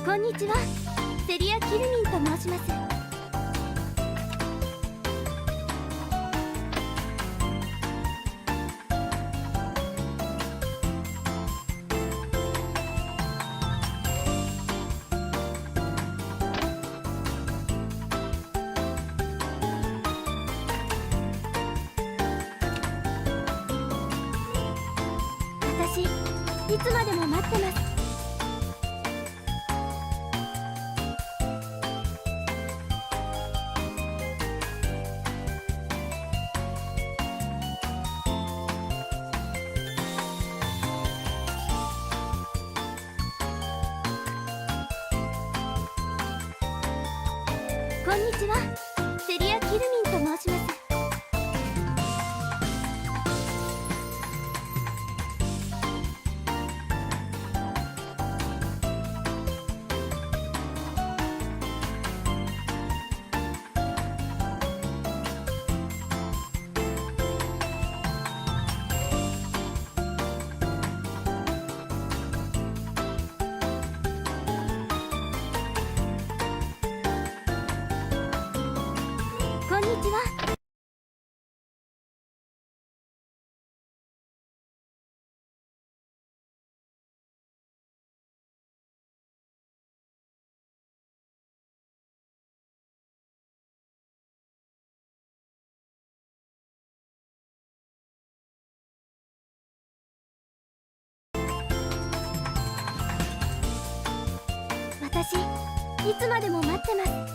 こんにちは、セリア・キルミンと申します。私、いつまでも待ってます。こんにちは、セリア・キルミンと申します。こんにちは。私、いつまでも待ってます。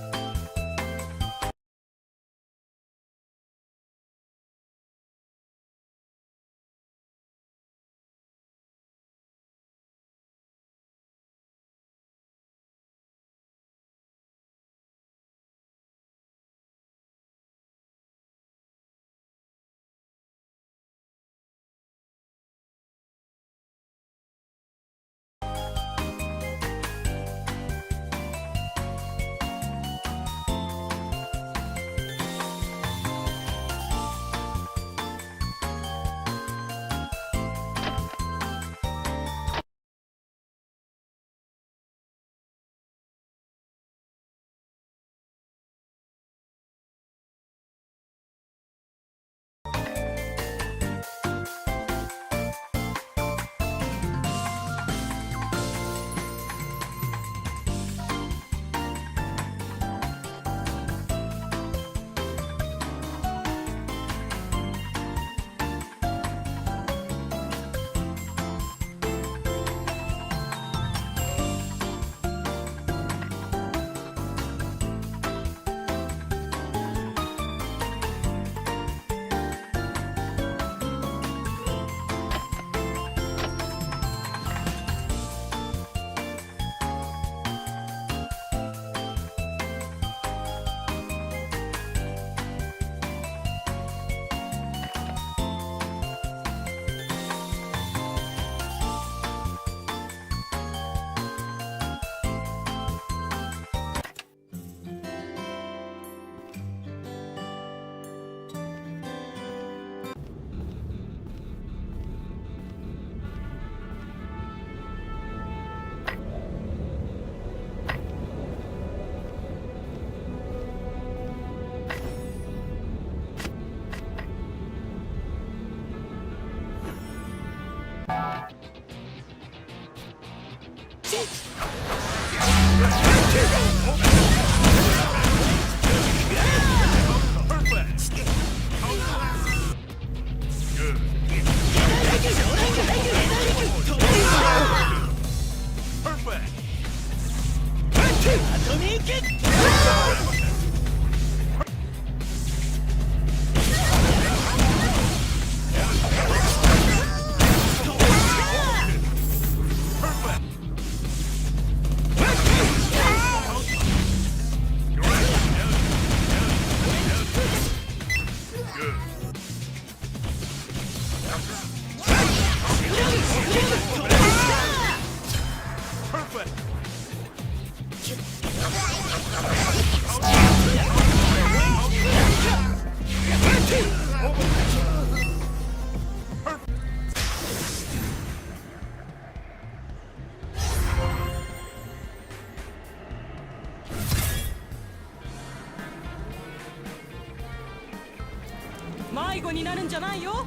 迷子になるんじゃないよ。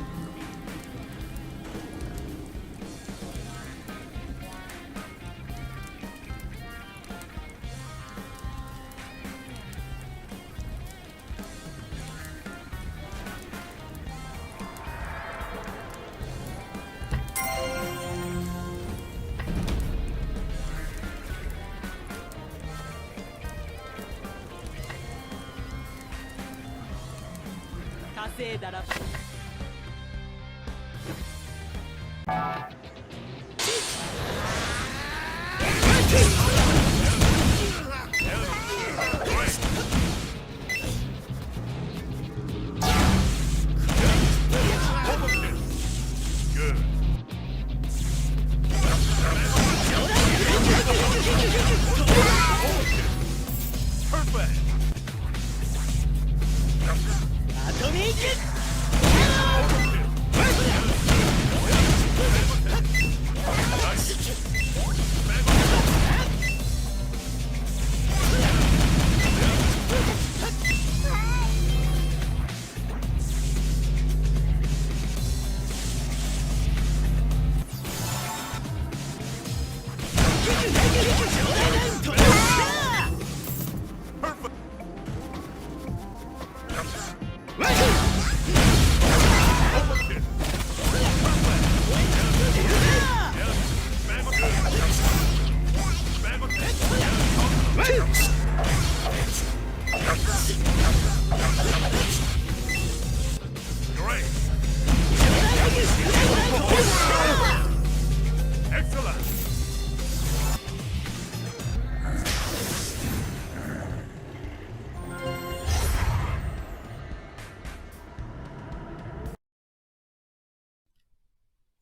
稼いだら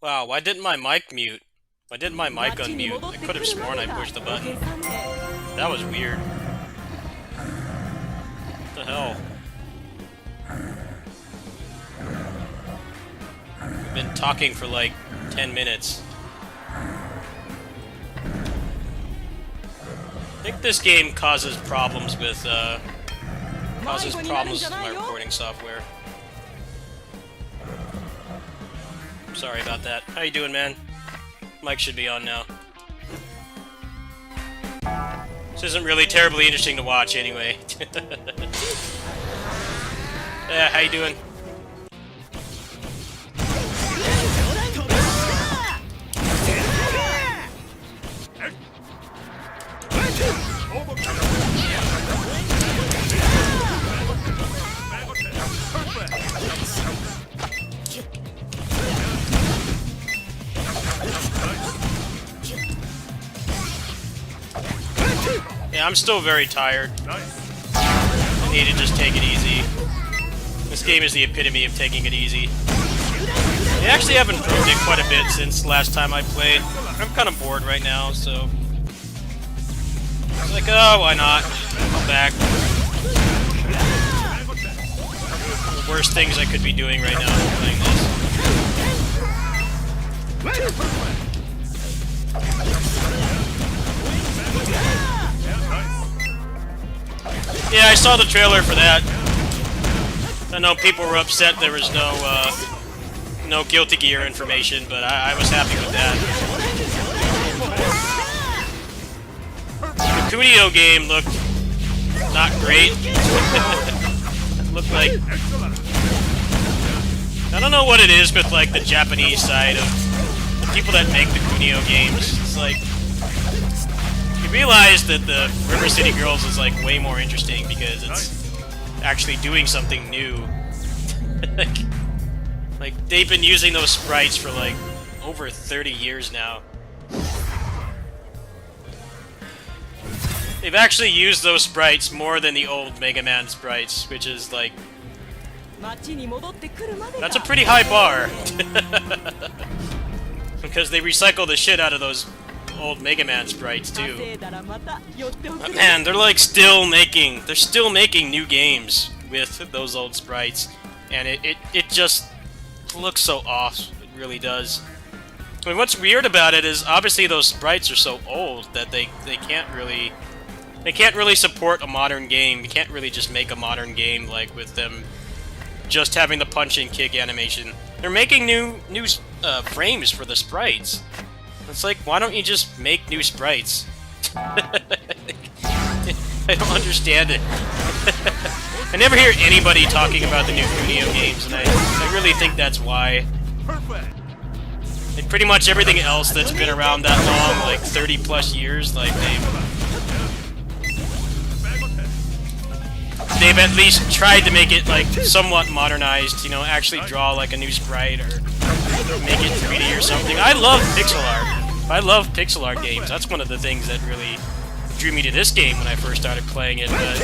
Wow, why didn't my mic mute? Why didn't my mic unmute? I could have sworn I pushed the button. That was weird. What the hell? We've been talking for like 10 minutes. I think this game causes problems with my recording software. Sorry about that. How you doing, man? Mic should be on now. This isn't really terribly interesting to watch anyway. Yeah, how you doing? Yeah, I'm still very tired. I need to just take it easy. This game is the epitome of taking it easy. They actually have improved it quite a bit since last time I played. I'm kind of bored right now, so... I was like, oh, why not? Come back. The worst things I could be doing right now is playing this. Yeah, I saw the trailer for that. I know people were upset there was no Guilty Gear information, but I was happy with that. The Kunio game looked not great. It looked like... I don't know what it is with like the Japanese side of the people that make the Kunio games. It's like... You realize that the River City Girls is like way more interesting because it's actually doing something new. like they've been using those sprites for like over 30 years now. They've actually used those sprites more than the old Mega Man sprites, which is like... That's a pretty high bar. Because they recycle the shit out of those old Mega Man sprites too. But man, they're like still making new games with those old sprites, and it just looks so off. It really does. I mean, what's weird about it is obviously those sprites are so old that they can't really support a modern game. You can't really just make a modern game like with them just having the punch and kick animation. They're making new frames for the sprites. It's like, why don't you just make new sprites? I don't understand it. I never hear anybody talking about the new Kunio games, and I really think that's why. Like, pretty much everything else that's been around that long, like 30 plus years, like they've at least tried to make it like somewhat modernized, you know, actually draw like a new sprite or make it 3D or something. I love pixel art. I love pixel art games. That's one of the things that really drew me to this game when I first started playing it. But...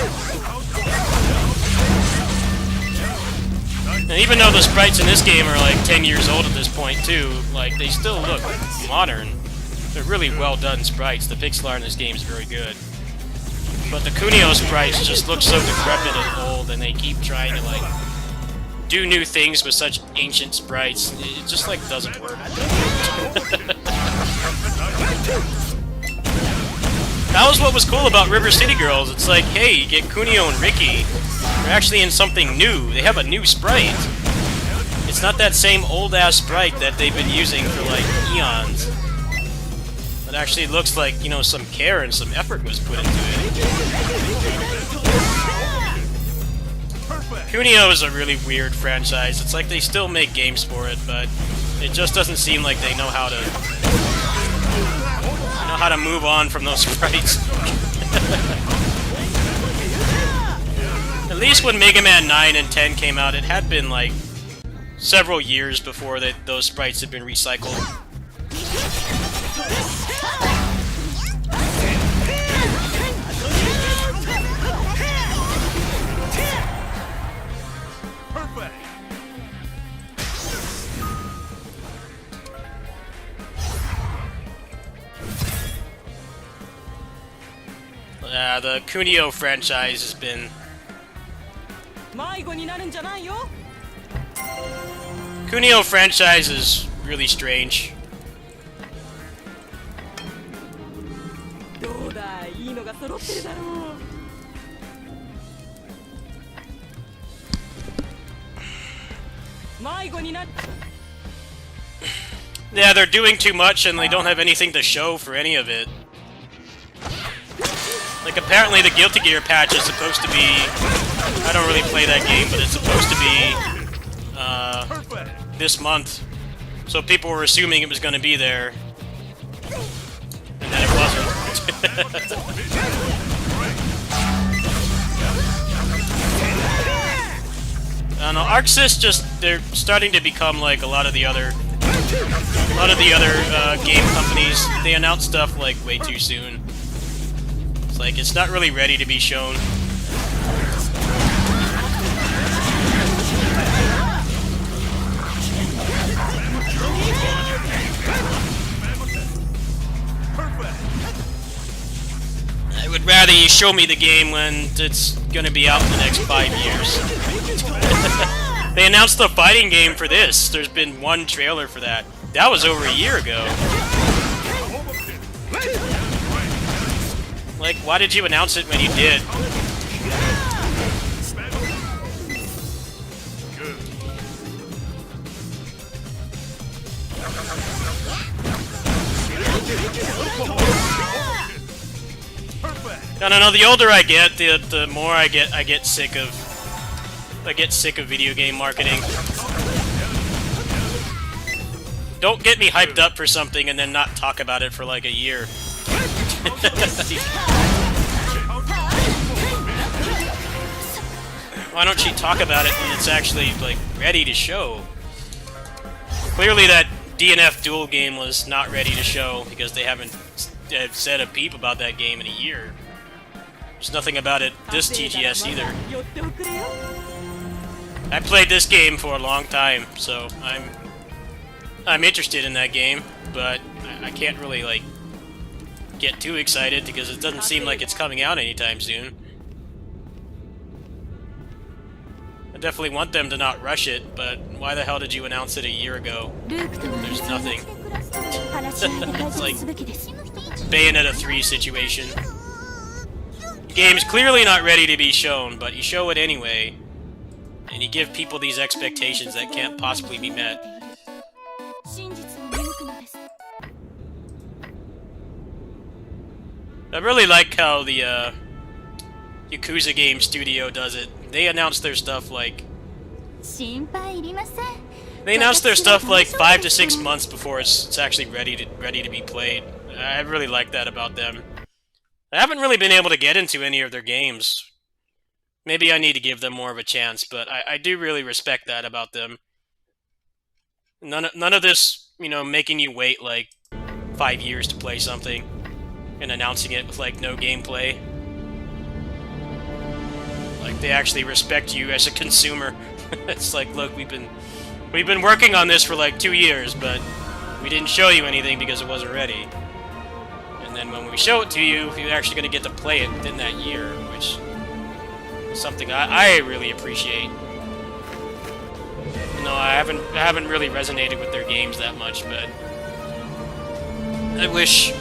and even though the sprites in this game are like 10 years old at this point too, like they still look modern. They're really well done sprites. The pixel art in this game is very good. But the Kunio sprites just look so decrepit and old, and they keep trying to like do new things with such ancient sprites. It just like doesn't work. That was what was cool about River City Girls. It's like, hey, you get Kunio and Ricky. They're actually in something new. They have a new sprite. It's not that same old-ass sprite that they've been using for, like, eons. It actually looks like, you know, some care and some effort was put into it. Kunio is a really weird franchise. It's like they still make games for it, but it just doesn't seem like they know how to move on from those sprites. At least when Mega Man 9 and 10 came out, it had been like several years before those sprites had been recycled. The Kunio franchise has been... Kunio franchise is really strange. Yeah, they're doing too much and they don't have anything to show for any of it. Like, apparently the Guilty Gear patch is supposed to be... I don't really play that game, but it's supposed to be, this month. So people were assuming it was going to be there. And then it wasn't. I don't know, ArcSys just... they're starting to become like a lot of the other... game companies. They announce stuff, like, way too soon. It's like, it's not really ready to be shown. I would rather you show me the game when it's gonna be out in the next 5 years. They announced the fighting game for this. There's been one trailer for that. That was over a year ago. Like, why did you announce it when you did? No, the older I get, the more I get sick of video game marketing. Don't get me hyped up for something and then not talk about it for like a year. Why don't you talk about it when it's actually like ready to show? Clearly that DNF Duel game was not ready to show because they haven't said a peep about that game in a year. There's nothing about it this TGS either. I played this game for a long time, so I'm interested in that game, but I can't really like get too excited because it doesn't seem like it's coming out anytime soon. I definitely want them to not rush it, but why the hell did you announce it a year ago? There's nothing. It's like Bayonetta 3 situation. The game's clearly not ready to be shown, but you show it anyway. and you give people these expectations that can't possibly be met. 真実を見抜くのです。 I really like how the Yakuza game studio does it. They announce their stuff like 心配いりません。 they announce their stuff like 5 to 6 months before it's actually ready to be played. I really like that about them. I haven't really been able to get into any of their games. Maybe I need to give them more of a chance, but I do really respect that about them. None of this, you know, making you wait like 5 years to play something and announcing it with like no gameplay. Like they actually respect you as a consumer. It's like, look, we've been working on this for like 2 years, but we didn't show you anything because it wasn't ready. And then when we show it to you, you're actually going to get to play it within that year, which is something I really appreciate. No, I haven't really resonated with their games that much, but I wish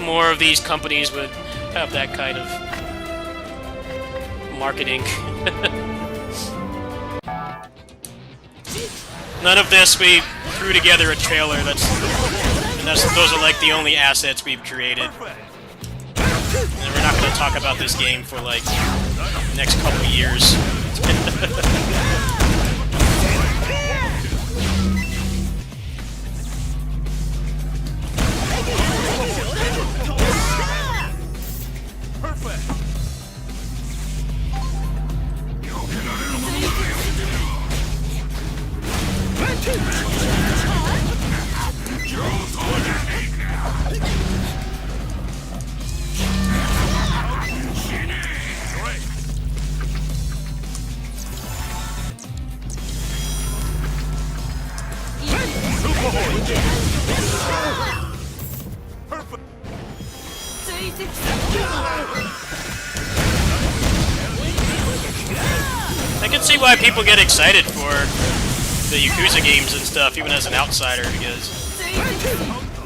more of these companies would have that kind of marketing. None of this, we threw together a trailer those are like the only assets we've created. And we're not going to talk about this game for like the next couple years. I can see why people get excited for the Yakuza games and stuff, even as an outsider, because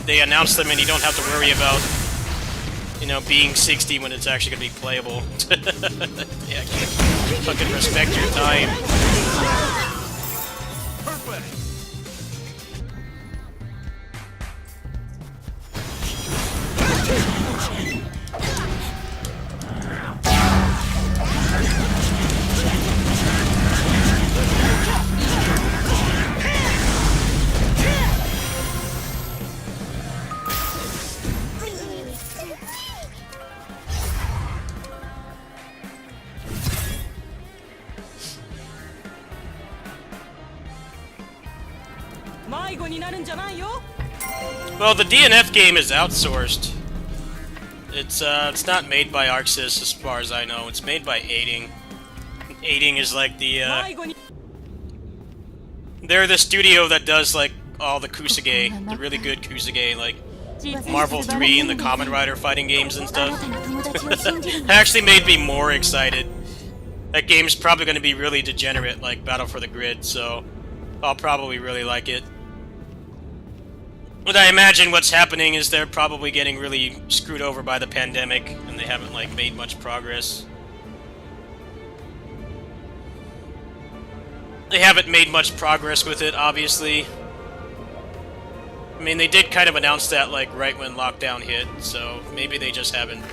they announce them and you don't have to worry about, you know, being 60 when it's actually going to be playable. Yeah, fucking respect your time. Well, the DNF game is outsourced. It's not made by ArcSys as far as I know. It's made by Aiding. Aiding is like the they're the studio that does like all the Kusage, the really good Kusage, like Marvel 3 and the Kamen Rider fighting games and stuff. It actually made me more excited. That game's probably going to be really degenerate, like Battle for the Grid, so I'll probably really like it. But I imagine what's happening is they're probably getting really screwed over by the pandemic, and they haven't, like, made much progress. They haven't made much progress with it, obviously. I mean, they did kind of announce that, like, right when lockdown hit, so maybe they just haven't...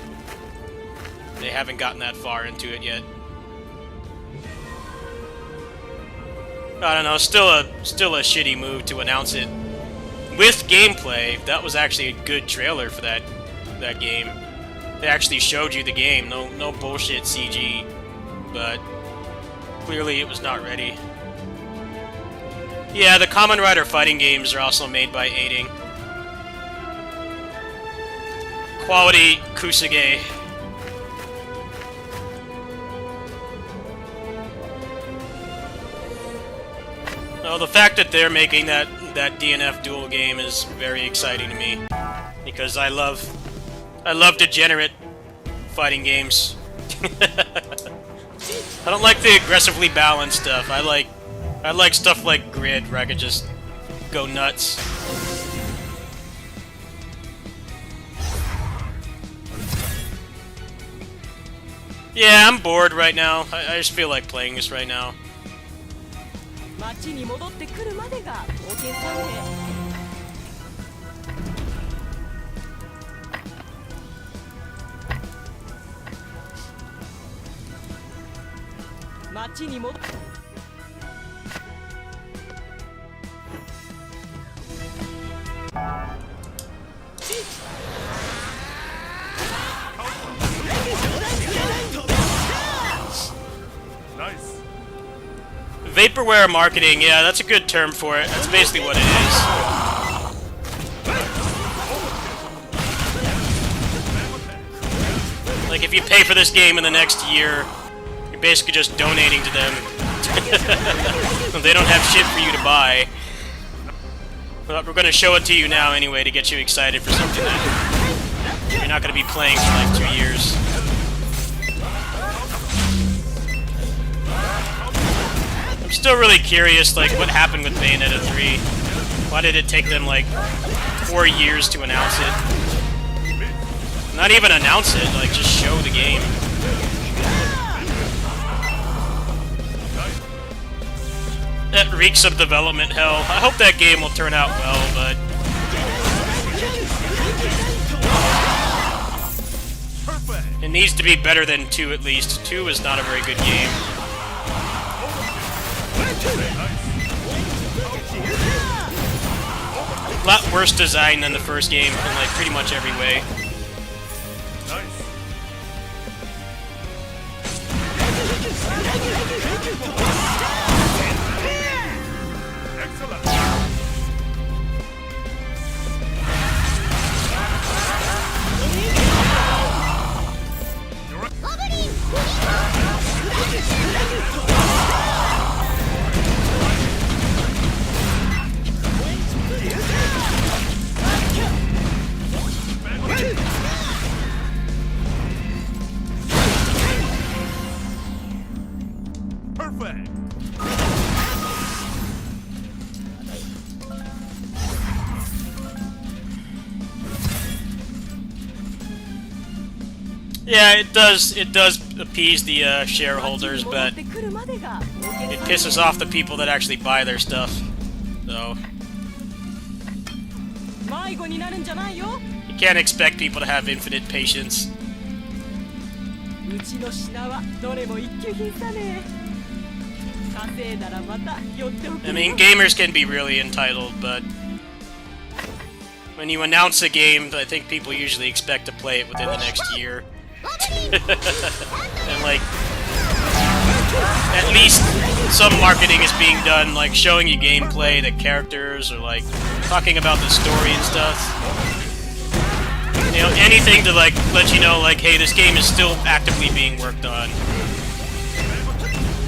They haven't gotten that far into it yet. I don't know, still a shitty move to announce it with gameplay. That was actually a good trailer for that game. They actually showed you the game, no bullshit CG, but clearly it was not ready. Yeah, the Kamen Rider fighting games are also made by Aiding. Quality Kusage. Oh, the fact that they're making that DNF duel game is very exciting to me, because I love degenerate fighting games. I don't like the aggressively balanced stuff. I like stuff like Grid, where I could just go nuts. Yeah, I'm bored right now. I just feel like playing this right now. 町に戻ってくるまでが冒険さね。町に戻っ Nice. Vaporware marketing, yeah, that's a good term for it. That's basically what it is. Like, if you pay for this game in the next year, you're basically just donating to them. They don't have shit for you to buy. But we're gonna show it to you now anyway to get you excited for something that you're not gonna be playing for like 2 years. I'm still really curious, like, what happened with Bayonetta 3. Why did it take them, like, 4 years to announce it? Not even announce it, like, just show the game. That reeks of development hell. I hope that game will turn out well, but... it needs to be better than 2 at least. 2 is not a very good game. A lot worse design than the first game in like pretty much every way. Perfect. Yeah, it does appease the shareholders, but it pisses off the people that actually buy their stuff. So you can't expect people to have infinite patience. I mean, gamers can be really entitled, but when you announce a game, I think people usually expect to play it within the next year. And like, at least some marketing is being done, like showing you gameplay, the characters, or like talking about the story and stuff. You know, anything to like let you know, like, hey, this game is still actively being worked on,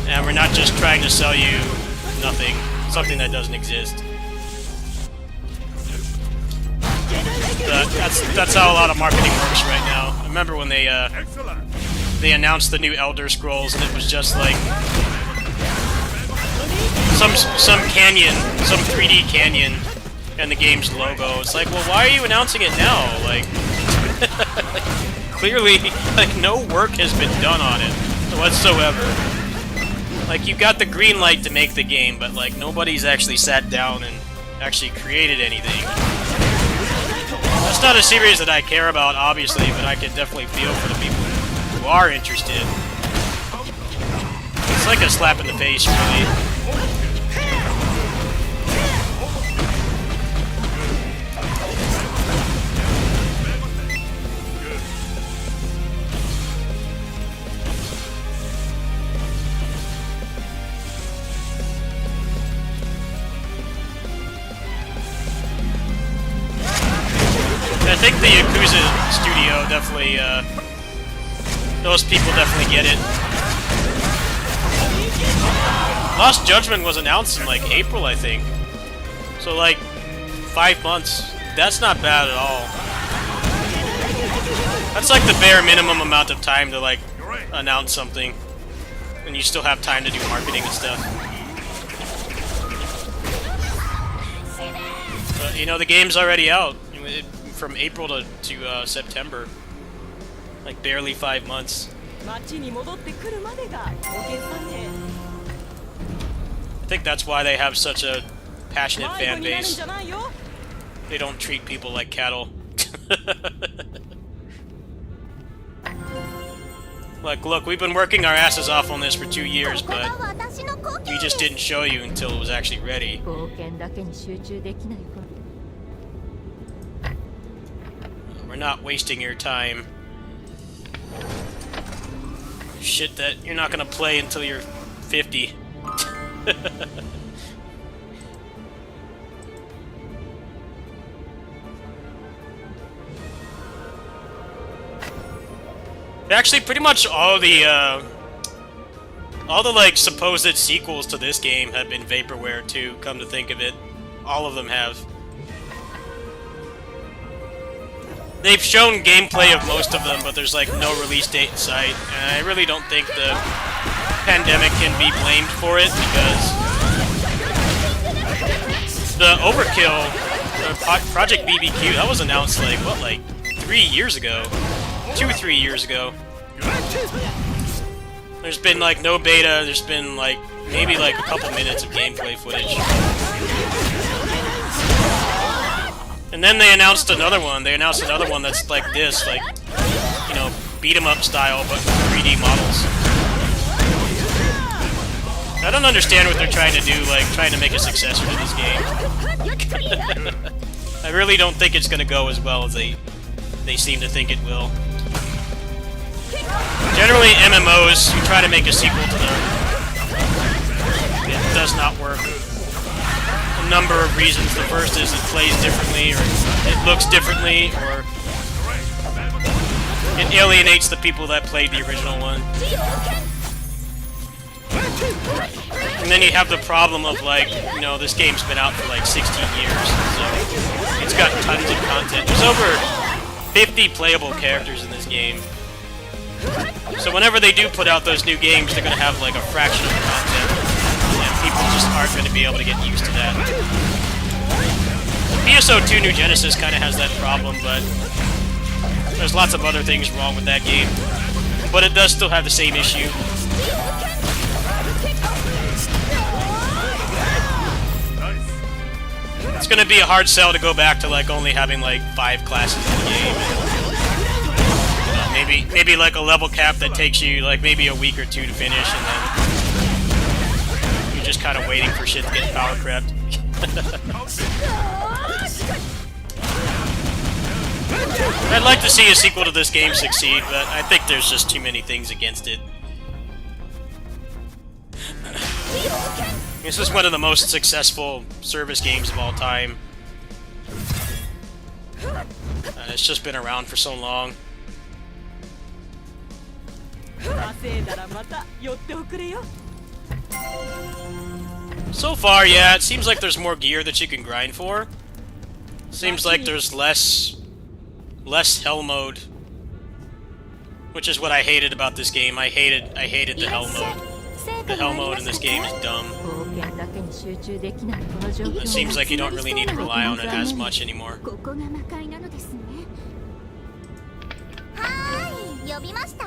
and we're not just trying to sell you nothing, something that doesn't exist. That's how a lot of marketing works right now. I remember when they announced the new Elder Scrolls, and it was just like some canyon, some 3D canyon, and the game's logo. It's like, well, why are you announcing it now? Like, clearly, like, no work has been done on it whatsoever. Like, you got the green light to make the game, but like nobody's actually sat down and actually created anything. That's not a series that I care about, obviously, but I can definitely feel for the people who are interested. It's like a slap in the face, really. I think the Yakuza studio definitely, those people definitely get it. Lost Judgment was announced in, like, April, I think. So, like, 5 months. That's not bad at all. That's, like, the bare minimum amount of time to, like, announce something. And you still have time to do marketing and stuff. But, you know, the game's already out. From April to September. Like, barely 5 months. 町に戻ってくるまでが冒険さね。 I think that's why they have such a passionate 迷子 fan になるん base. じゃないよ。 They don't treat people like cattle. Like, look, we've been working our asses off on this for 2 years, ここ but が私の故郷 we で just す didn't show you until it was actually ready. 冒険だけに集中できない子 We're not wasting your time. Shit that you're not gonna play until you're 50. Actually, pretty much all the like supposed sequels to this game have been vaporware too. Come to think of it, all of them have. They've shown gameplay of most of them, but there's like no release date in sight, and I really don't think the pandemic can be blamed for it because the Overkill, Project BBQ, that was announced like what, like 3 years ago, 2-3 years ago. There's been like no beta. There's been like maybe like a couple minutes of gameplay footage. And then they announced another one. They announced another one that's like this, like, you know, beat 'em up style, but 3D models. I don't understand what they're trying to do, like trying to make a successor to this game. I really don't think it's gonna go as well as they seem to think it will. Generally, MMOs, you try to make a sequel to them, it does not work. A number of reasons. The first is it plays differently, or it looks differently, or it alienates the people that played the original one. And then you have the problem of, like, you know, this game's been out for like 16 years, so it's got tons of content. There's over 50 playable characters in this game. So whenever they do put out those new games, they're going to have like a fraction of the content, and people just aren't going to be able to get used to that. PSO2 New Genesis kind of has that problem, but there's lots of other things wrong with that game. But it does still have the same issue. It's going to be a hard sell to go back to like only having like 5 classes in the game. Maybe like a level cap that takes you like maybe a week or 2 to finish, and then you're just kind of waiting for shit to get power crept. I'd like to see a sequel to this game succeed, but I think there's just too many things against it. This is one of the most successful service games of all time. It's just been around for so long. 稼いだらまた寄っておくれよ。 So far, yeah, it seems like there's more gear that you can grind for. Seems like there's less hell mode, which is what I hated about this game. I hated the hell mode. The hell mode in this game is dumb. 冒険だけに集中できないこの状況 It seems like you don't really need to rely on it as much anymore. ここが魔界なのですね。はーい、呼びました？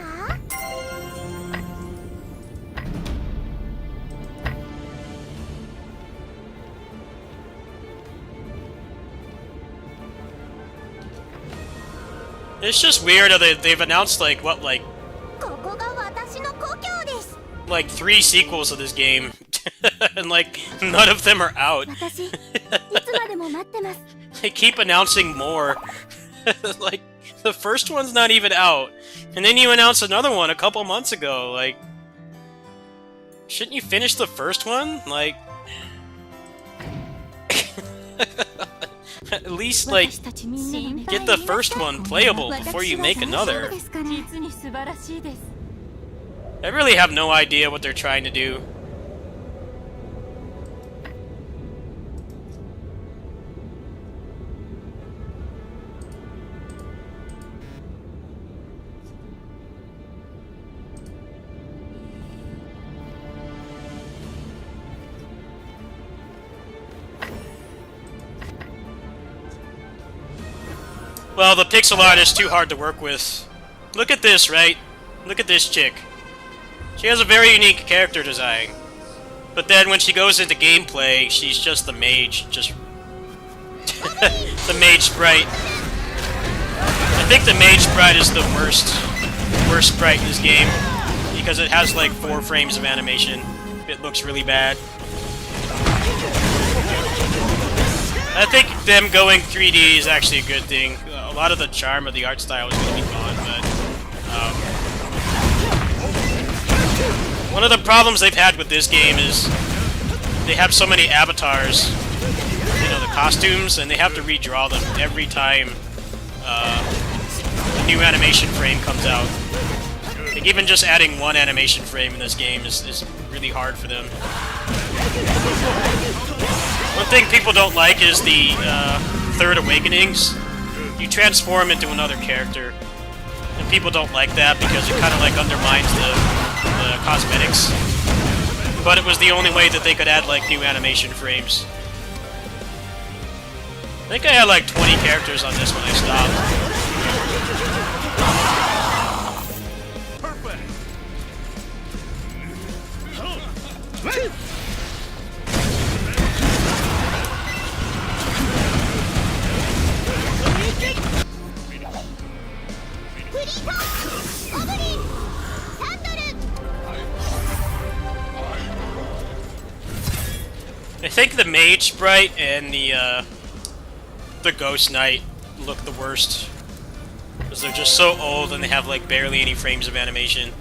It's just weird how they've announced like what, like ここが私の故郷です。 like 3 sequels of this game, and like none of them are out. 私、いつまでも待ってます。 They keep announcing more. Like the first one's not even out, and then you announced another one a couple months ago. Like, shouldn't you finish the first one? Like, at least like 私たちみんなのね get the first one playable before you make another. 私は大丈夫ですから。実に素晴らしいです I really have no idea what they're trying to do. Well, the pixel art is too hard to work with. Look at this, right? Look at this chick. She has a very unique character design. But then when she goes into gameplay, she's just the mage. Just the mage sprite. I think the mage sprite is the worst sprite in this game. Because it has like 4 frames of animation. It looks really bad. I think them going 3D is actually a good thing. A lot of the charm of the art style is going to be gone, but... one of the problems they've had with this game is they have so many avatars, you know, the costumes, and they have to redraw them every time a new animation frame comes out. Like, even just adding 1 animation frame in this game is really hard for them. One thing people don't like is the Third Awakenings. You transform into another character, and people don't like that because it kind of like undermines the cosmetics. But it was the only way that they could add like new animation frames. I think I had like 20 characters on this when I stopped. I think the Mage Sprite and the Ghost Knight look the worst. Because they're just so old and they have like barely any frames of animation.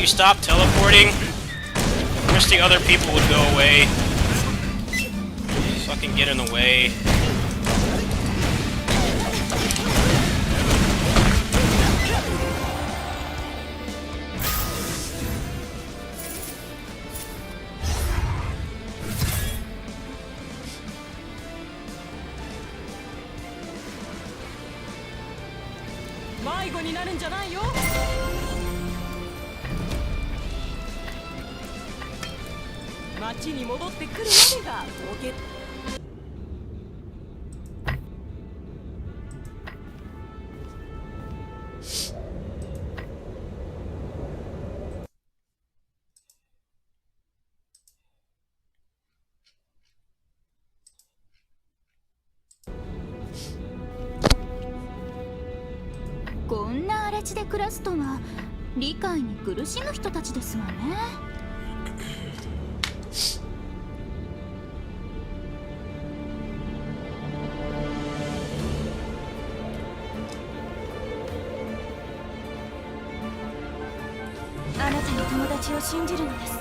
Stop teleporting, I wish the other people would go away. Fucking get in the way. こんな荒地で暮らすとは理解に苦しむ人たちですわね。あなたの友達を信じるのです。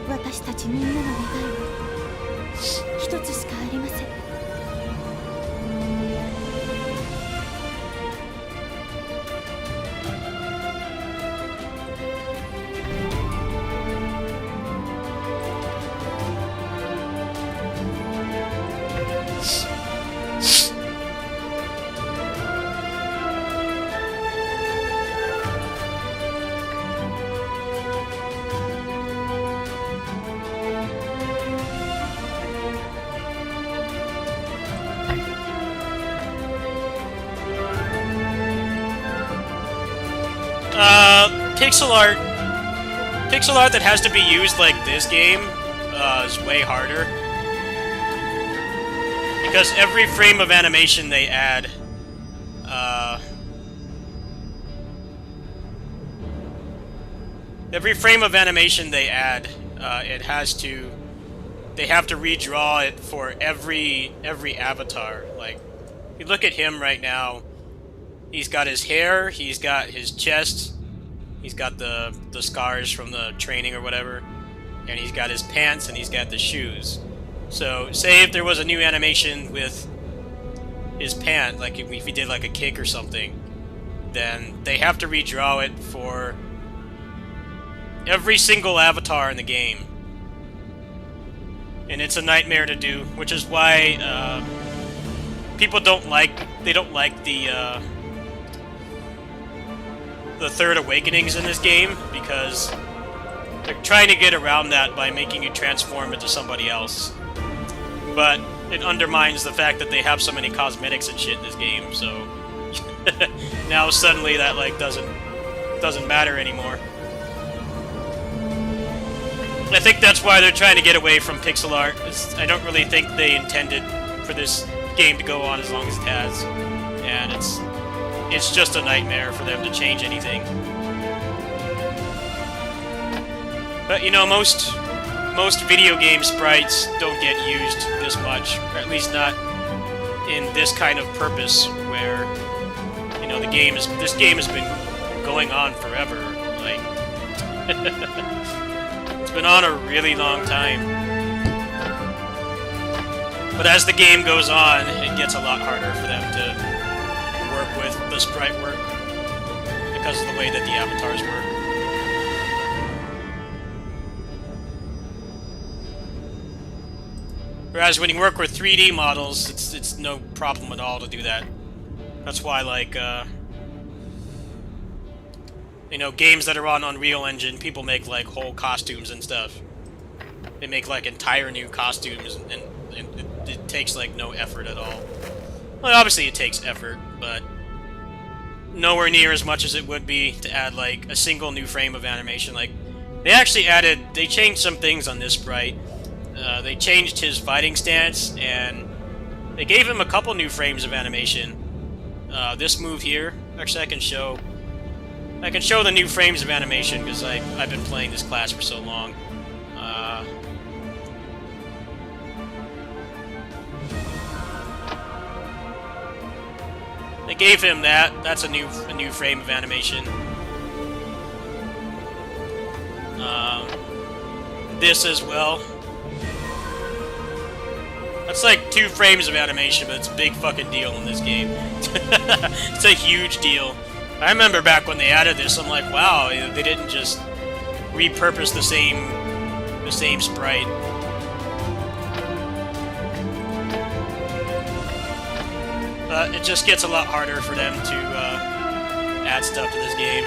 私たちみんなの願いは一つしかありません。Pixel art that has to be used like this game is way harder. Because every frame of animation they add, they have to redraw it for every avatar. Like, you look at him right now, he's got his hair, he's got his chest, he's got the scars from the training or whatever, and he's got his pants and he's got the shoes. So, say if there was a new animation with his pant, like if he did like a kick or something, then they have to redraw it for every single avatar in the game. And it's a nightmare to do, which is why people don't like the Third Awakenings in this game, because they're trying to get around that by making you transform into somebody else. But it undermines the fact that they have so many cosmetics and shit in this game, so now suddenly that like doesn't matter anymore. I think that's why they're trying to get away from pixel art. I don't really think they intended for this game to go on as long as it has, and it's just a nightmare for them to change anything. But you know, most video game sprites don't get used this much, or at least not in this kind of purpose, where you know this game has been going on forever. Like it's been on a really long time. But as the game goes on, it gets a lot harder for them to work with the sprite work because of the way that the avatars work. Whereas when you work with 3D models, it's no problem at all to do that. That's why, like, you know, games that are on Unreal Engine, people make like whole costumes and stuff. They make like entire new costumes, and it takes like no effort at all. Well, obviously it takes effort, but nowhere near as much as it would be to add like a single new frame of animation. Like, they changed some things on this sprite. They changed his fighting stance, and they gave him a couple new frames of animation. This move here, actually I can show the new frames of animation because I've been playing this class for so long. They gave him that. That's a new frame of animation. This as well. That's like 2 frames of animation, but it's a big fucking deal in this game. It's a huge deal. I remember back when they added this, I'm like, wow, they didn't just repurpose the same sprite. But it just gets a lot harder for them to add stuff to this game.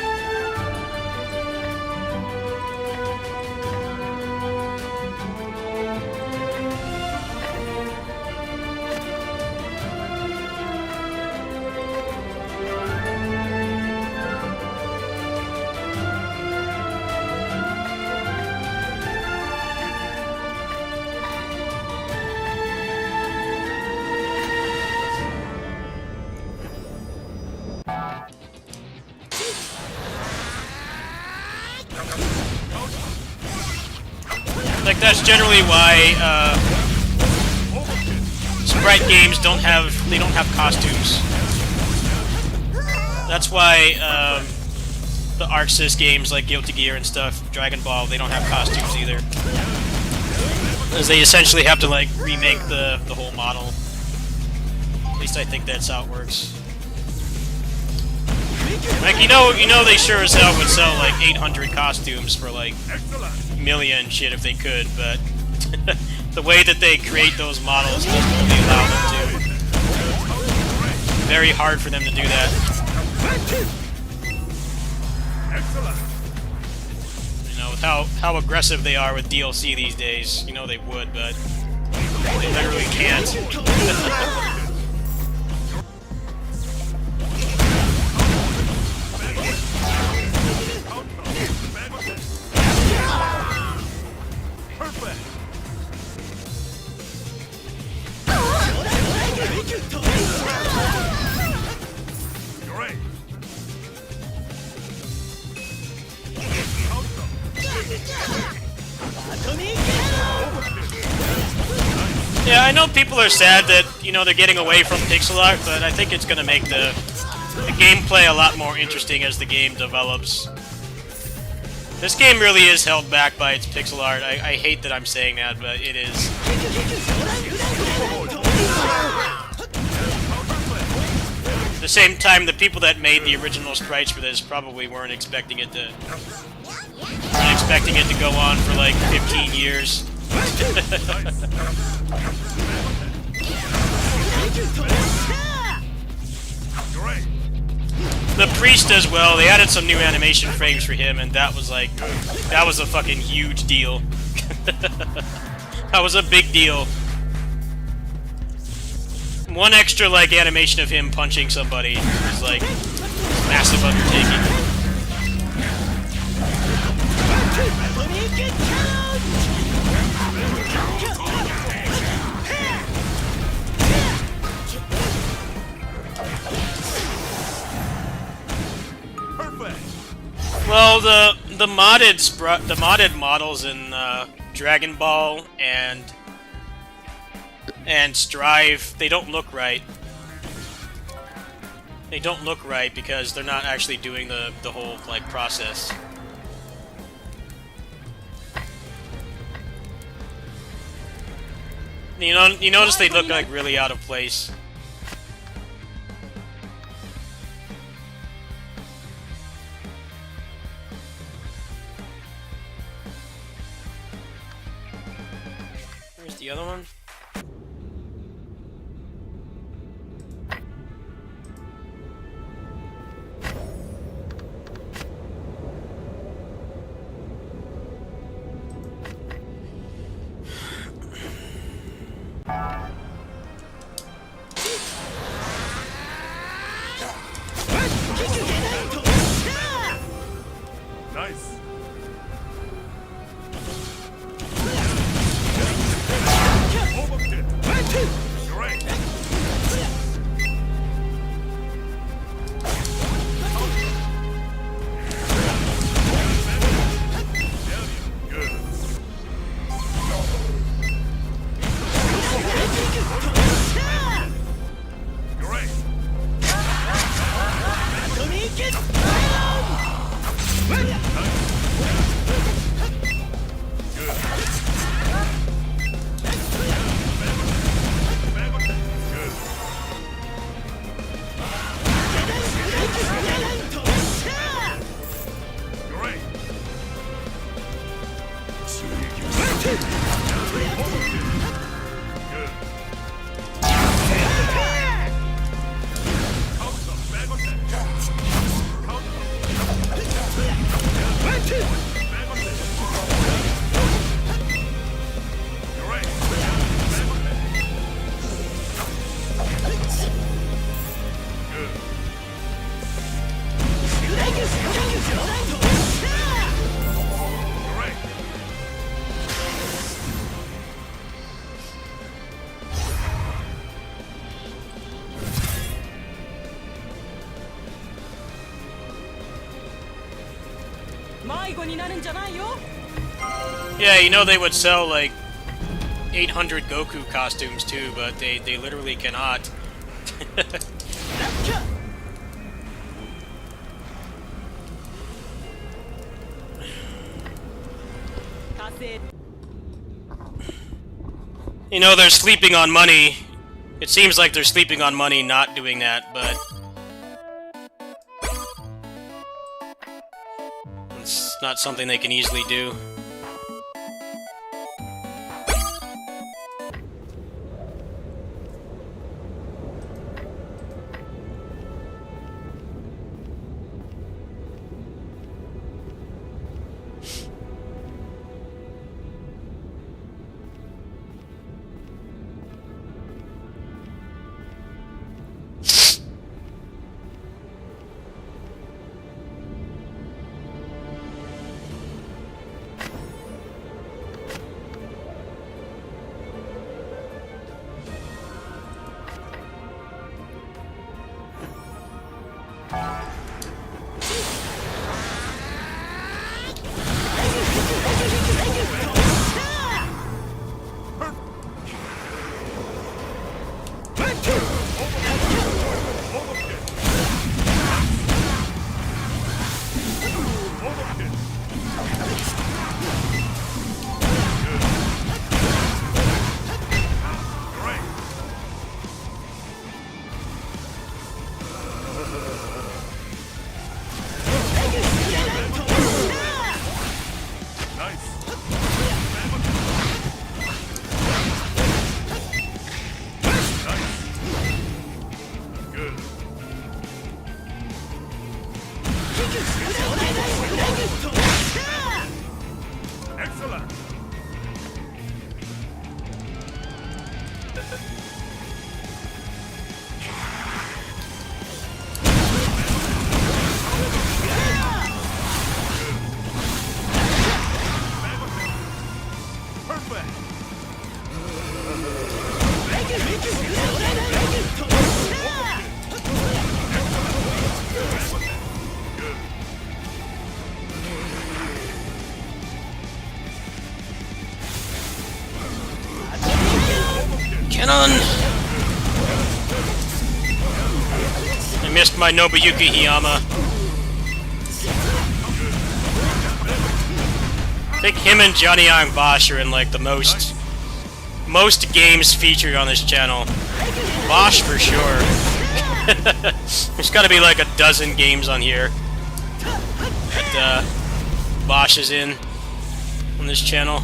generally why sprite games don't have costumes. That's why the Arc Sys games like Guilty Gear and stuff, Dragon Ball, they don't have costumes either. Because they essentially have to like remake the whole model. At least I think that's how it works. Like you know they sure as hell would sell like 800 costumes for like $1 million shit if they could, but the way that they create those models doesn't really allow them to. Very hard for them to do that. You know, with how aggressive they are with DLC these days, you know they would, but they literally can't. Yeah, I know people are sad that, you know, they're getting away from pixel art, but I think it's going to make the gameplay a lot more interesting as the game develops. This game really is held back by its pixel art. I hate that I'm saying that, but it is. At the same time, the people that made the original sprites for this probably weren't expecting it to go on for like 15 years. The priest as well, they added some new animation frames for him, and that was a fucking huge deal. That was a big deal. One extra like animation of him punching somebody was like massive undertaking. Well, the modded models in Dragon Ball and Strive, they don't look right. They don't look right because they're not actually doing the whole like process. You notice they look like really out of place. Where's the other one? Nice. Great. Yeah, you know they would sell like 800 Goku costumes too, but they literally cannot. You know, they're sleeping on money. It seems like they're sleeping on money not doing that, but it's not something they can easily do. Cannon! I missed my Nobuyuki Hiyama. I think him and Johnny Young Bosch are in like the most games featured on this channel. Bosch for sure. There's gotta be like a dozen games on here that Bosch is in on this channel.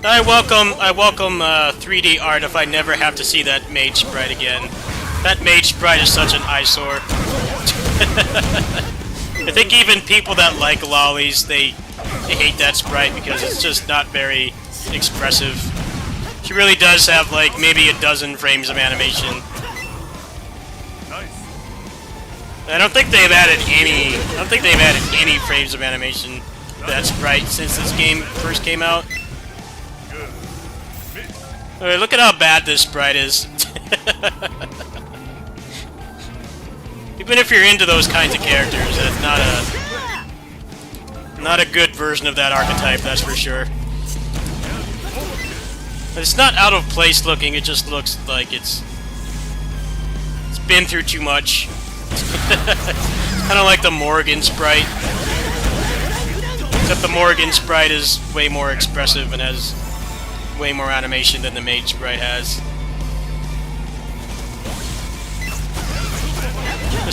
I welcome 3D art if I never have to see that mage sprite again. That mage sprite is such an eyesore. I think even people that like lollies, they hate that sprite because it's just not very expressive. She really does have like maybe a dozen frames of animation. I don't think they've added any frames of animation to that sprite since this game first came out. Look at how bad this sprite is. Even if you're into those kinds of characters, that's not a good version of that archetype, that's for sure. It's not out of place looking, it just looks like it's been through too much. It's kind of like the Morrigan sprite. Except the Morrigan sprite is way more expressive and has way more animation than the mage sprite has.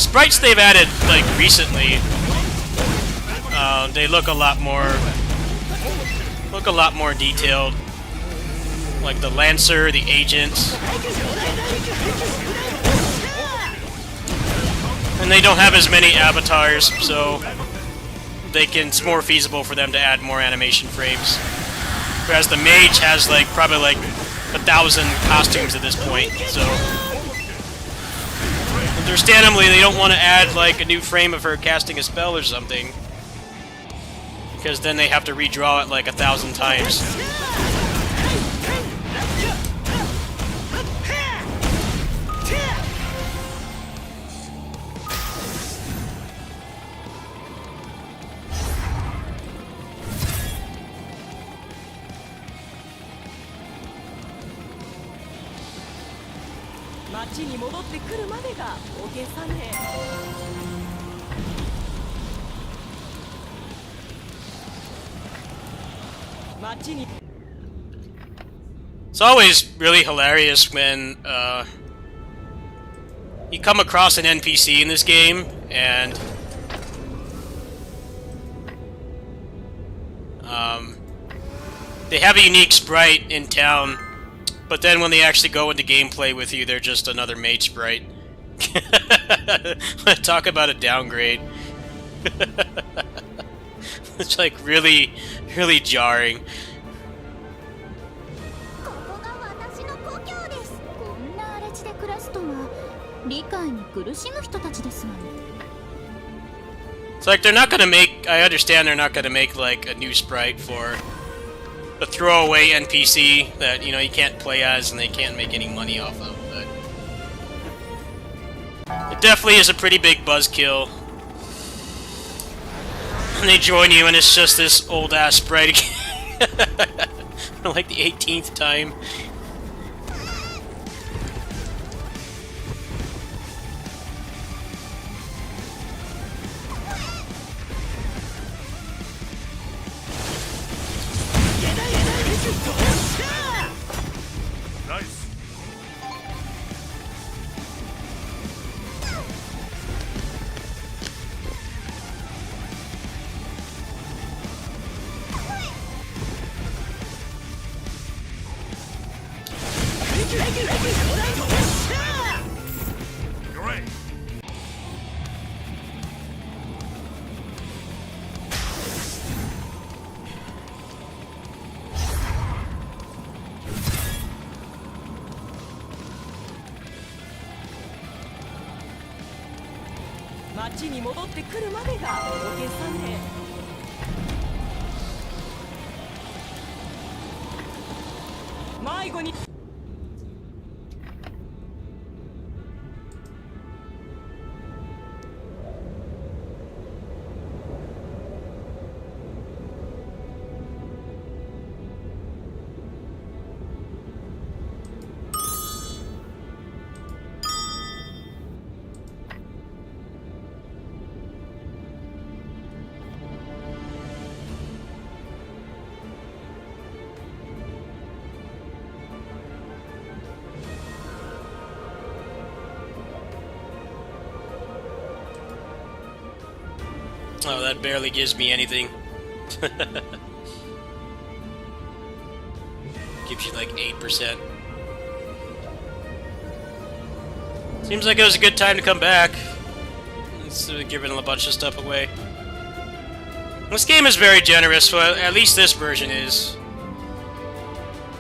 The sprites they've added, like, recently, they look a lot more detailed. Like the Lancer, the Agent. And they don't have as many avatars, so it's more feasible for them to add more animation frames. Whereas the Mage has like probably like 1,000 costumes at this point, so understandably they don't want to add like a new frame of her casting a spell or something, because then they have to redraw it like 1,000 times. It's always really hilarious when you come across an NPC in this game and they have a unique sprite in town, but then when they actually go into gameplay with you, they're just another mage sprite. Talk about a downgrade. It's like really, really jarring. It's like they're not gonna make, I understand they're not gonna make like a new sprite for a throwaway NPC that, you know, you can't play as and they can't make any money off of, but it definitely is a pretty big buzzkill. And they join you and it's just this old ass sprite again. For like the 18th time. Nice. Great. Oh, that barely gives me anything. Gives you like 8%. Seems like it was a good time to come back. It's giving a bunch of stuff away. This game is very generous, well, at least this version is.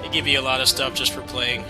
They give you a lot of stuff just for playing.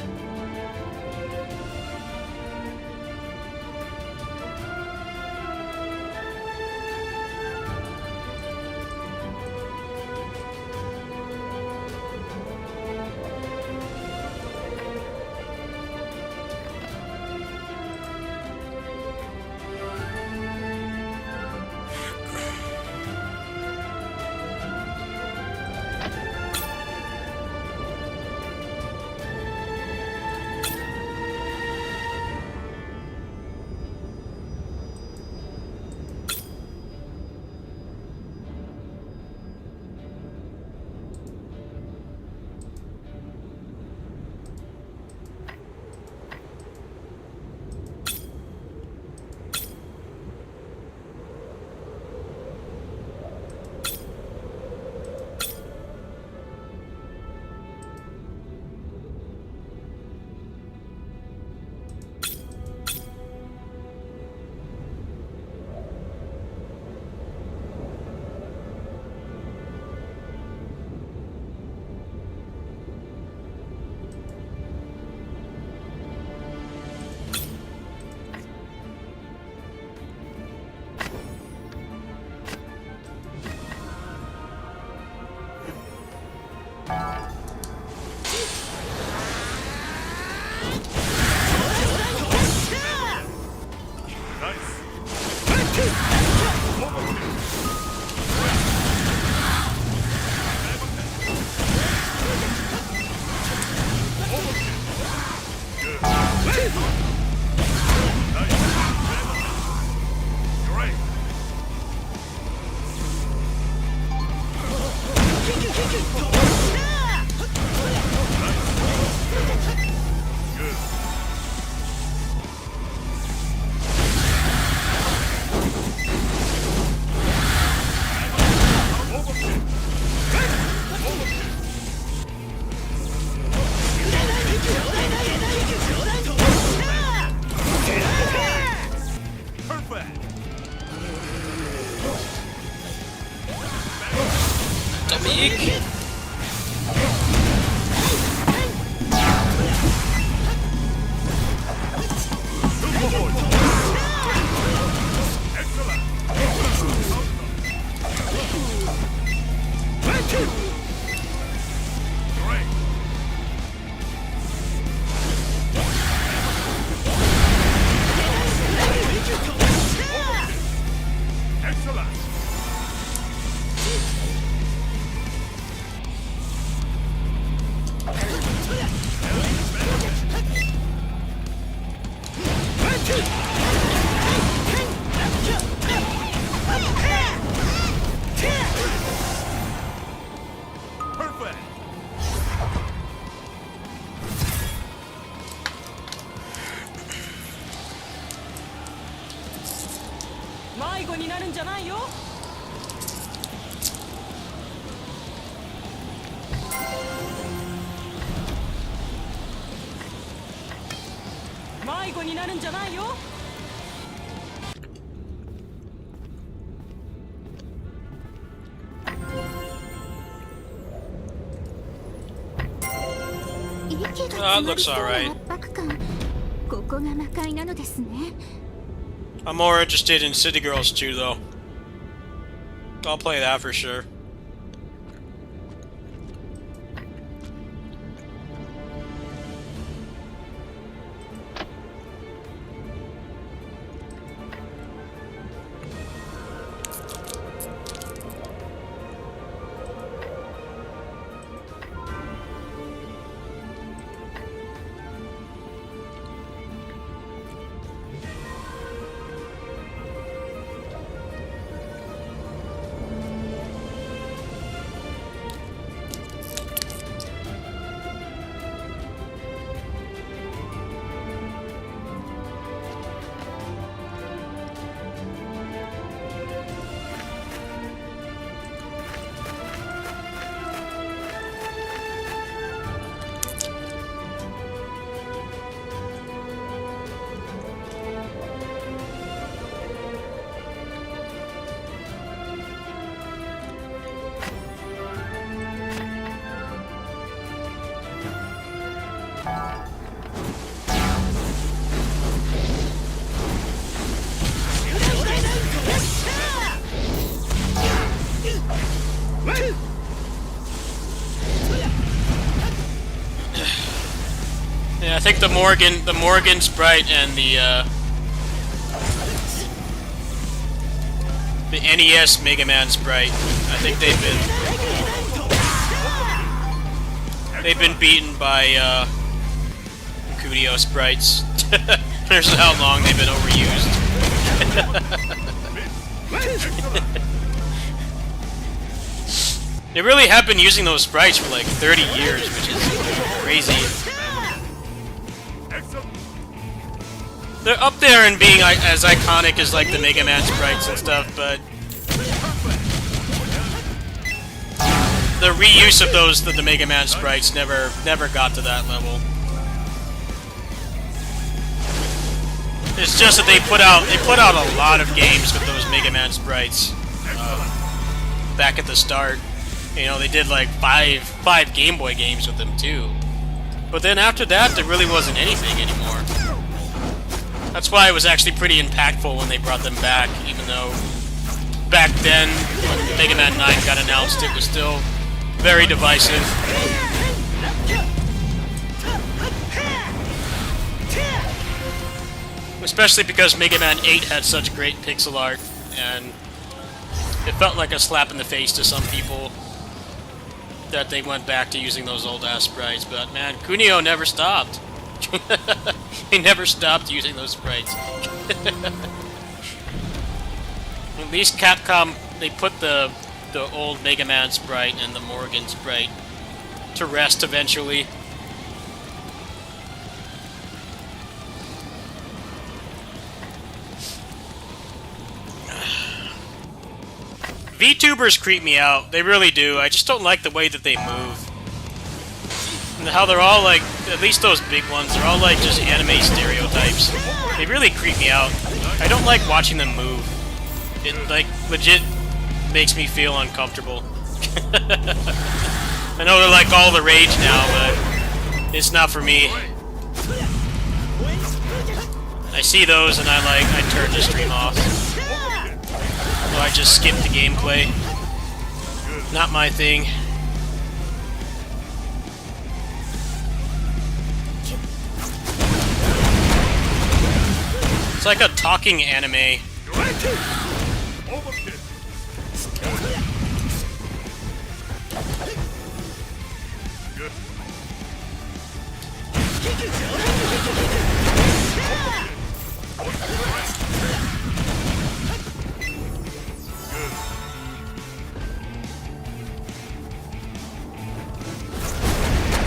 Eek. Perfect. 迷子になるんじゃないよ。迷子になるんじゃないよ。息が Ah, it looks 詰まり alright. そうな圧迫感。ここが魔界なのですね。 I'm more interested in City Girls 2, though. I'll play that for sure. Yeah, I think the Morgan sprite and the NES Mega Man sprite, I think they've been beaten by Kunio sprites. There's how long they've been overused. They really have been using those sprites for like 30 years, which is crazy. They're up there in being as iconic as like the Mega Man sprites and stuff, but the reuse of the Mega Man sprites never got to that level. It's just that they put out a lot of games with those Mega Man sprites back at the start. You know, they did like five Game Boy games with them too. But then after that, there really wasn't anything anymore. That's why it was actually pretty impactful when they brought them back, even though back then, when Mega Man 9 got announced, it was still very divisive. Especially because Mega Man 8 had such great pixel art, and it felt like a slap in the face to some people that they went back to using those old-ass sprites, but man, Kunio never stopped. He never stopped using those sprites. At least Capcom, they put the old Mega Man sprite and the Morgan sprite to rest eventually. VTubers creep me out. They really do. I just don't like the way that they move. And how they're all like, at least those big ones, they're all like just anime stereotypes. They really creep me out. I don't like watching them move. It like legit makes me feel uncomfortable. I know they're like all the rage now, but it's not for me. I see those and I turn the stream off. Or I just skip the gameplay. Not my thing. It's like a talking anime. Overkill. Good.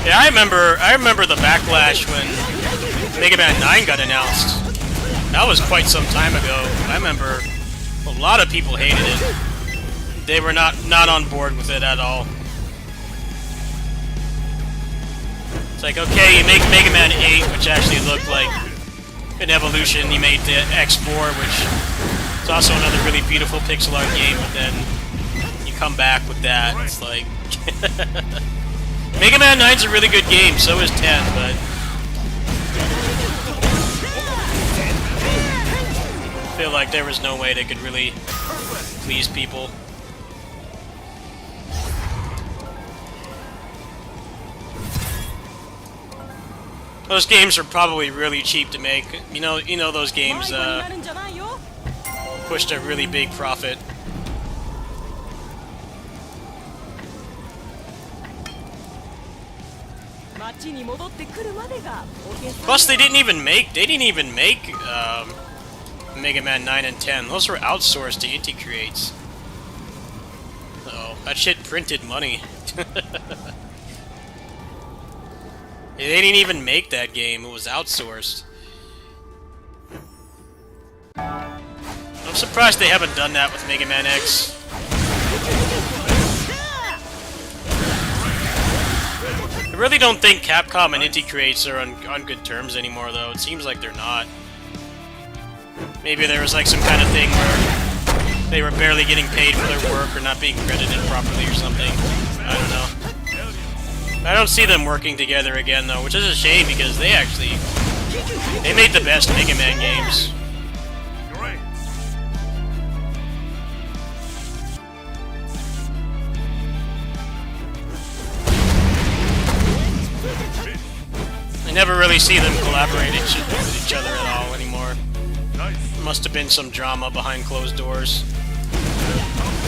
Yeah, I remember the backlash when Mega Man 9 got announced. That was quite some time ago. I remember a lot of people hated it. They were not on board with it at all. It's like, okay, you make Mega Man 8, which actually looked like an evolution. You made the X4, which is also another really beautiful pixel art game, but then you come back with that. It's like... Mega Man 9's a really good game, so is 10, but... I feel like there was no way they could really please people. Those games are probably really cheap to make. You know those games pushed a really big profit. Plus, they didn't even make Mega Man 9 and 10. Those were outsourced to Inti Creates. Uh-oh, that shit printed money. They didn't even make that game. It was outsourced. I'm surprised they haven't done that with Mega Man X. I really don't think Capcom and Inti Creates are on good terms anymore, though. It seems like they're not. Maybe there was like some kind of thing where they were barely getting paid for their work or not being credited properly or something. I don't know. I don't see them working together again, though, which is a shame because they made the best Mega Man games. Great. I never really see them collaborate with each other at all anymore. Nice. Must have been some drama behind closed doors. Great.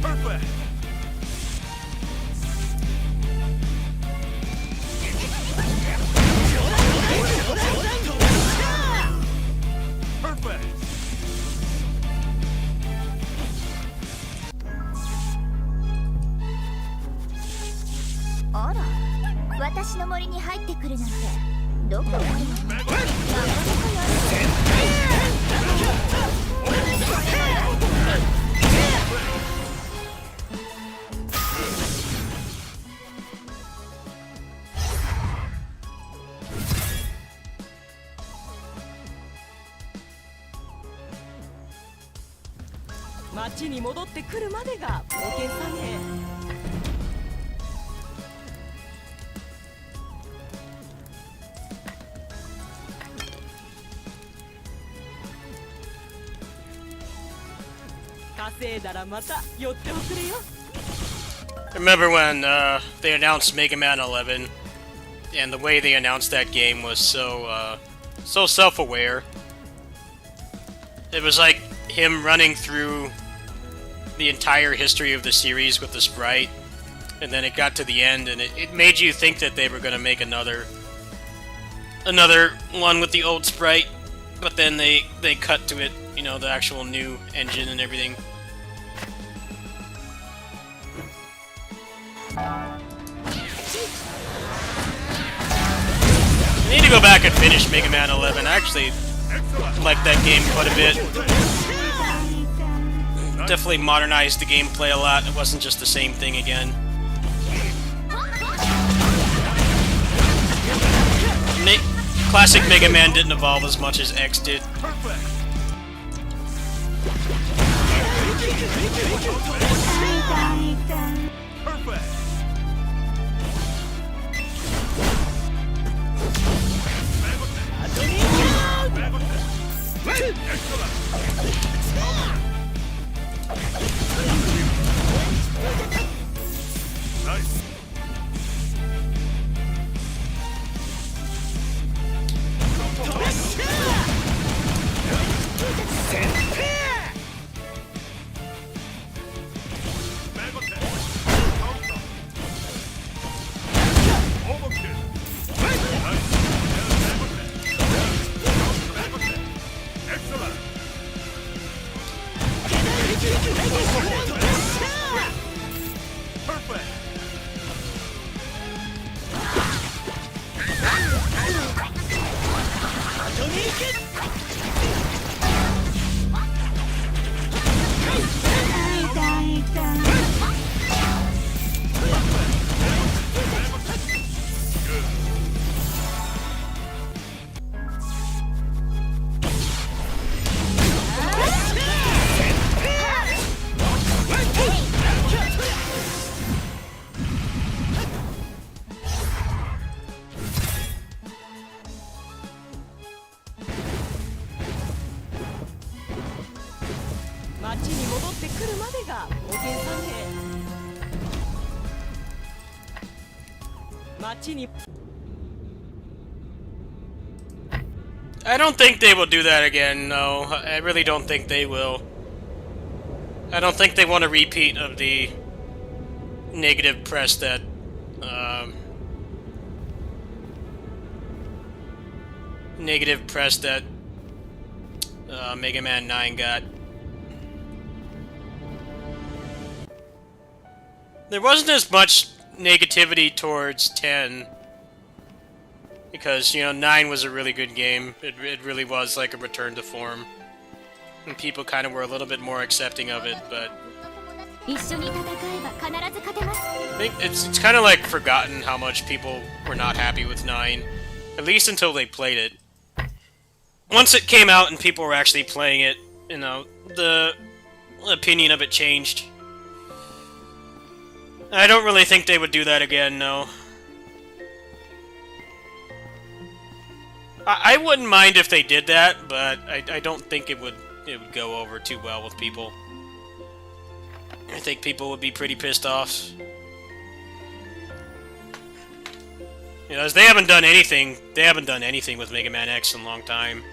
Perfect. Perfect. あら、私の森に入ってくるなんてどこまでもなかなかやる町に戻ってくるまでが冒険さね。稼いだらまた寄っておくれよ。 I remember when they announced Mega Man 11, and the way they announced that game was so self-aware. It was like him running through the entire history of the series with the sprite, and then it got to the end, and it made you think that they were going to make another one with the old sprite. but then they cut to it, you know, the actual new engine and everything. I need to go back and finish Mega Man 11. I actually like that game quite a bit. Definitely modernized the gameplay a lot. It wasn't just the same thing again. Classic Mega Man didn't evolve as much as X did. Nice. I don't think they will do that again, no. I really don't think they will. I don't think they want a repeat of the negative press that, Mega Man 9 got. There wasn't as much negativity towards 10. Because, you know, 9 was a really good game. It really was like a return to form. And people kind of were a little bit more accepting of it, but... I think it's kind of like forgotten how much people were not happy with 9. At least until they played it. Once it came out and people were actually playing it, you know, the opinion of it changed. I don't really think they would do that again, no. I wouldn't mind if they did that, but I don't think it would go over too well with people. I think people would be pretty pissed off. You know, as they haven't done anything with Mega Man X in a long time.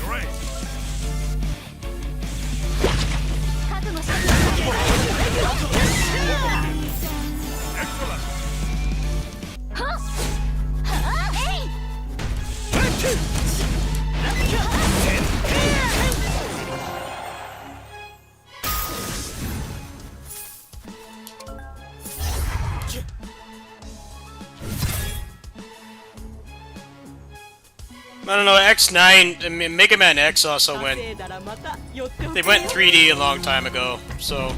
Great. Excellent. I don't know, X9, I mean, Mega Man X also went, 稼いだらまた寄っておく they went 3D a long time ago, so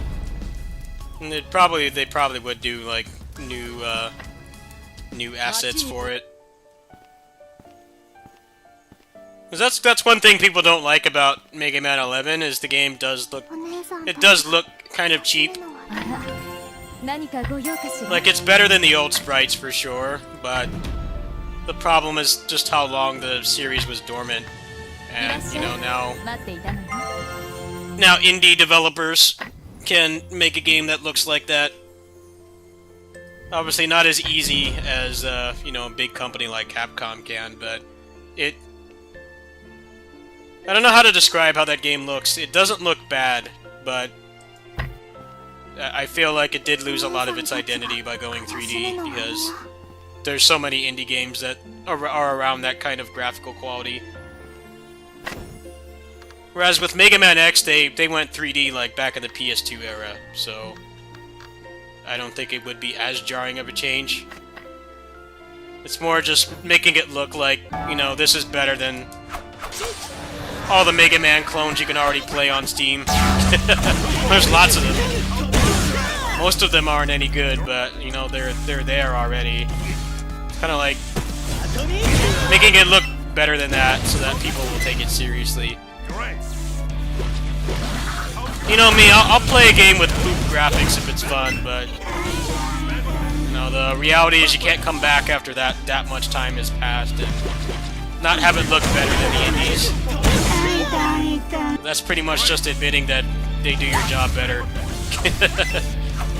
and they probably would do like new assets for it. 'Cause that's one thing people don't like about Mega Man 11 is the game does look, お姉さん it does look kind of cheap. あら何かご用かしら Like it's better than the old sprites for sure, but the problem is just how long the series was dormant. And you know, 待っていたのよ now indie developers can make a game that looks like that. Obviously not as easy as you know, a big company like Capcom can, but it, I don't know how to describe how that game looks. It doesn't look bad, but I feel like it did lose a lot of its identity by going 3D because there's so many indie games that are around that kind of graphical quality. Whereas with Mega Man X, they went 3D like back in the PS2 era, so I don't think it would be as jarring of a change. It's more just making it look like, you know, this is better than all the Mega Man clones you can already play on Steam. There's lots of them. Most of them aren't any good, but you know, they're there already. It's kind of like making it look better than that so that people will take it seriously. Great. You know me, I'll play a game with poop graphics if it's fun, but you know, the reality is you can't come back after that much time has passed and not have it look better than the indies. That's pretty much just admitting that they do your job better.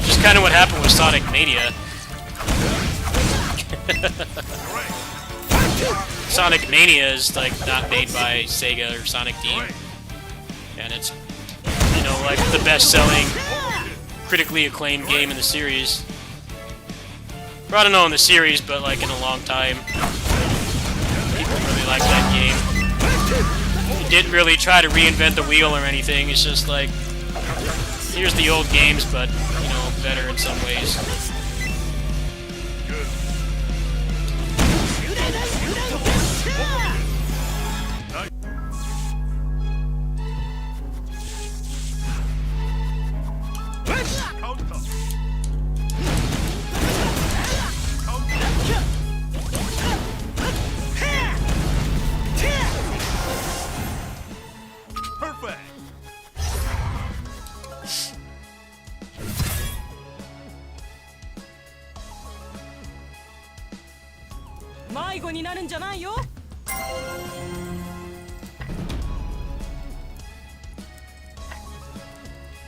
Just kind of what happened with Sonic Mania. Sonic Mania is like not made by Sega or Sonic Team, and it's, you know, like the best-selling, critically acclaimed game in the series. Or I don't know in the series, but like in a long time. People really like that game. It didn't really try to reinvent the wheel or anything. It's just like, here's the old games, but you know, better in some ways. Counter. Perfect. 迷子になるんじゃないよ。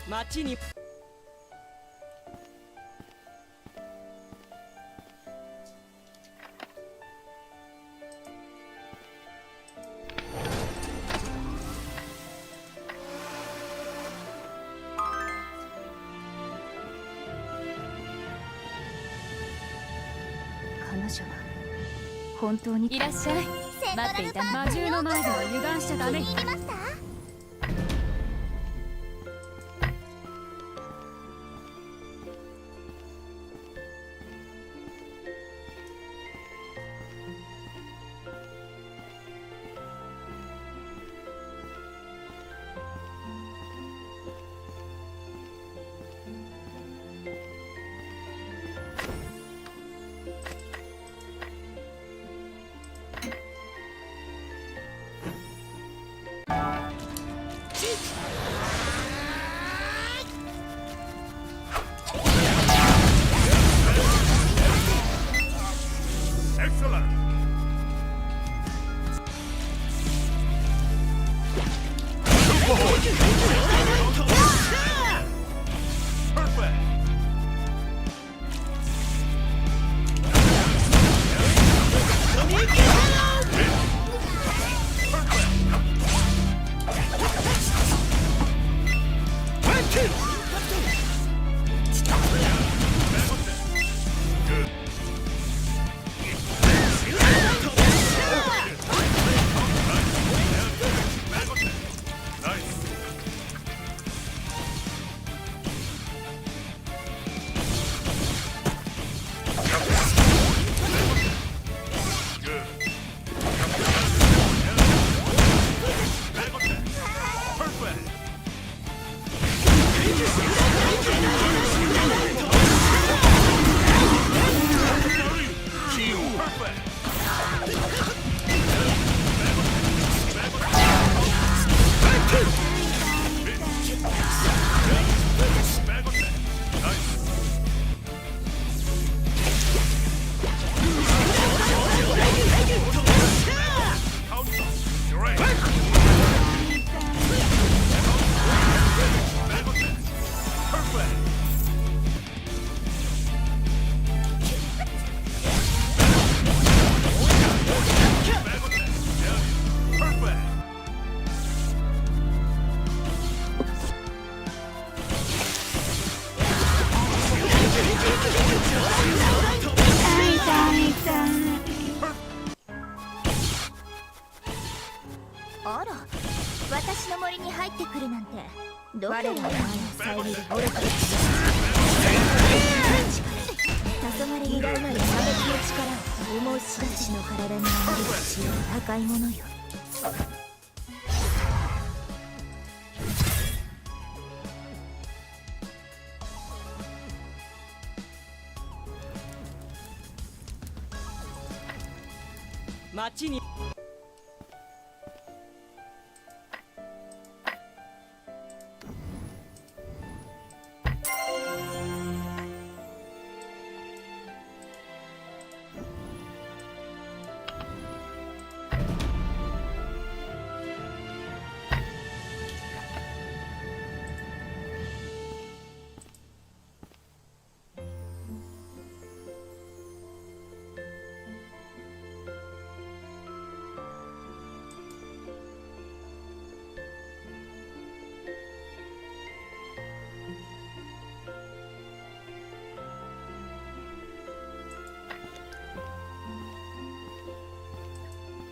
街に彼女は本当にいらっしゃい待っていたの魔獣の前では油断しちゃダメよあら、私の森に入ってくるなんてどこの前を遮る愚かな力。黄昏にらうなる差別の力を思うし私の体に守る血は高いものよ。町に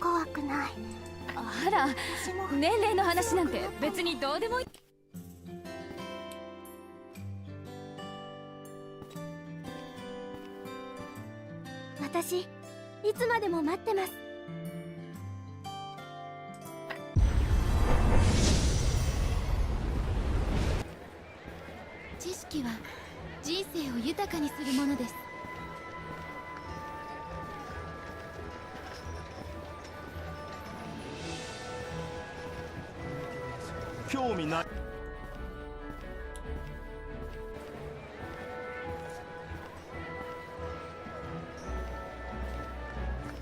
怖くない。あら、年齢の話なんて別にどうでもいい。私いつまでも待ってます。知識は人生を豊かにするものです。興味ない。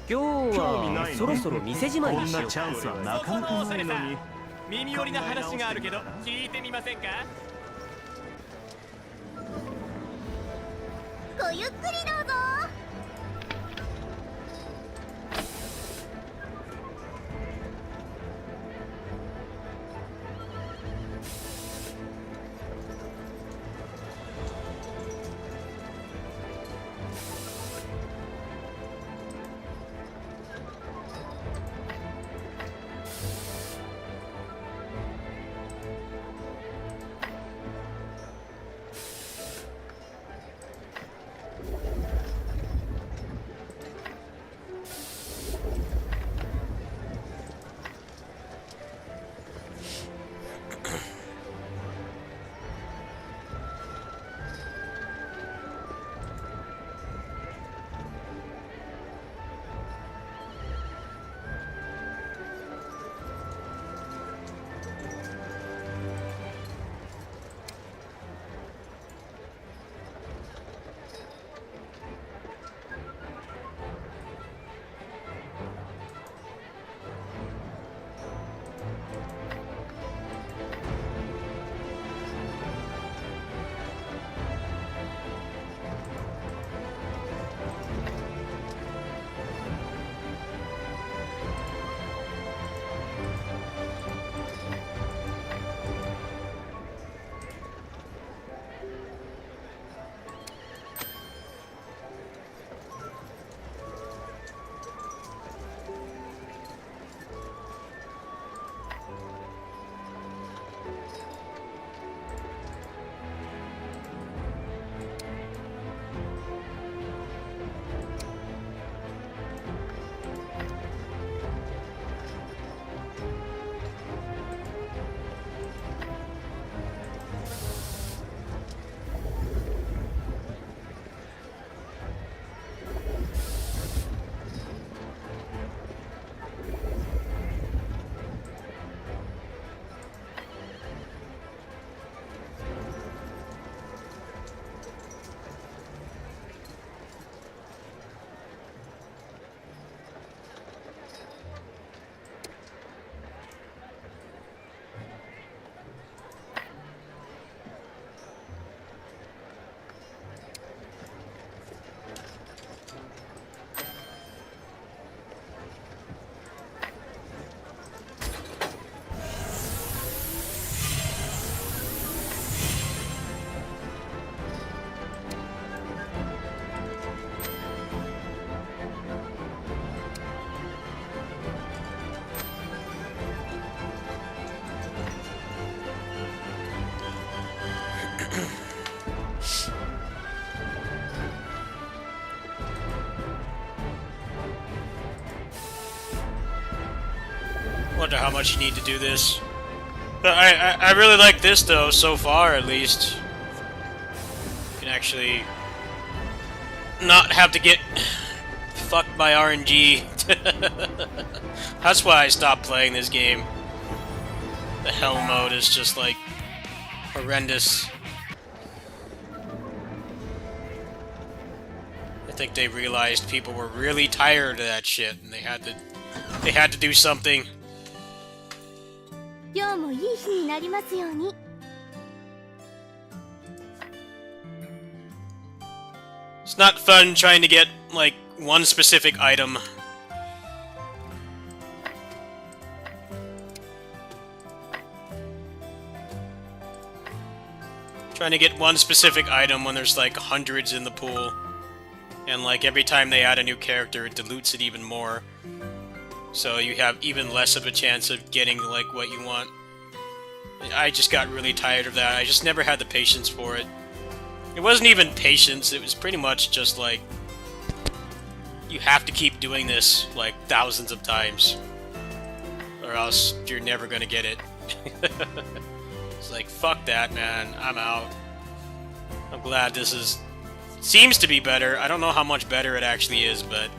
今日はそろそろ店じまいにしよう。こんなチャンスはなかなかないのに。耳寄りな話があるけど聞いてみませんか？ごゆっくりどうぞ。Wonder how much you need to do this. But I really like this though, so far at least. You can actually not have to get fucked by RNG. That's why I stopped playing this game. The hell mode is just like horrendous. I think they realized people were really tired of that shit and they had to do something. 今日もいい日になりますように。 It's not fun trying to get, like, one specific item. Trying to get one specific item when there's, like, hundreds in the pool. And, like, every time they add a new character, it dilutes it even more. So you have even less of a chance of getting, like, what you want. I just got really tired of that. I just never had the patience for it. It wasn't even patience, it was pretty much just like, you have to keep doing this, like, thousands of times. Or else you're never gonna get it. It's like, fuck that, man. I'm out. I'm glad this seems to be better. I don't know how much better it actually is, but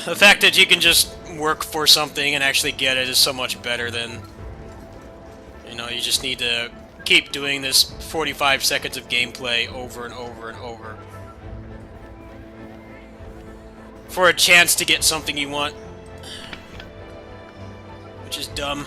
the fact that you can just work for something and actually get it is so much better than, you know, you just need to keep doing this 45 seconds of gameplay over and over and over for a chance to get something you want, which is dumb.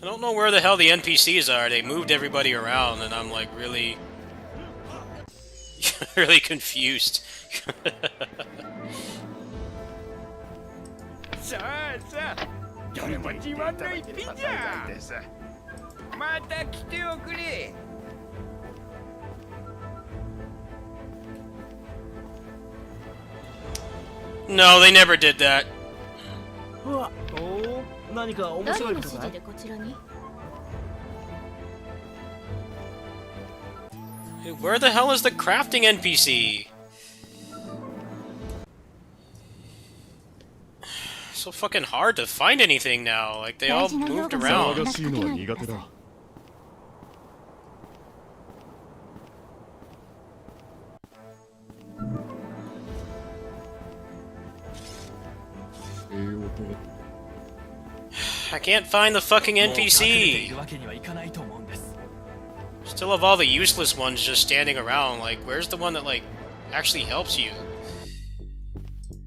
I don't know where the hell the NPCs are. They moved everybody around, and I'm like really, really confused. さあさあ、自慢の一品じゃ。また来ておくれ。No, they never did that. うわ、おお、何か面誰白いことかい？の指示でこちらに？ Hey, where the hell is the crafting NPC? So fucking hard to find anything now. Like, they all moved around. 騒がしいのは苦手だ。I can't find the fucking NPC. わけにはいかないと思うんです。 Still have all the useless ones just standing around. Like, where's the one that, like, actually helps you?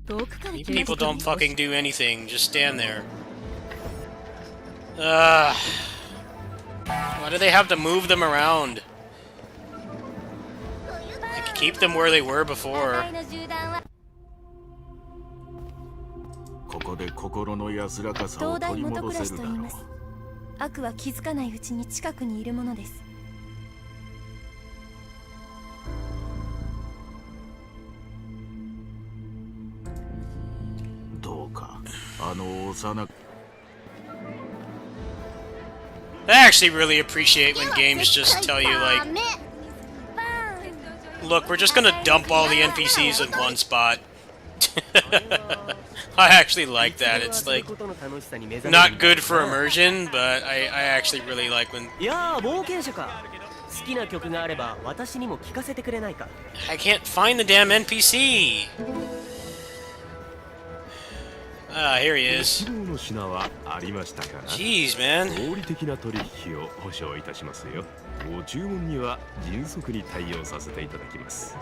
遠くから来ま People した don't fucking do anything. Just stand there. Ugh. Why do they have to move them around? Like, keep them where they were before. 互いの銃弾はここで心の安らかさを東大取り戻元暮らせるだろうしと言います。悪は気づかないうちに近くにいるものです。どうかあの幼く I actually really appreciate when games just tell you, like, look, we're just gonna dump all the NPCs in one spot. I actually like that. It's like not good for immersion, but I actually really like when いやー、冒険者か。好きな曲があれば私にも聞かせてくれないか。 I can't find the damn NPC. Ah, here he is. 希望の品はありましたかな。 Jeez, man. 合理的な取引を保証いたしますよ。ご注文には迅速に対応させていただきます。 こ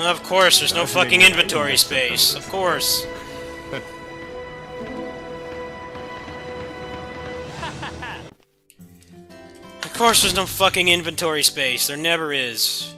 Of course, there's no fucking inventory space. Of course. Of course there's no fucking inventory space. There never is.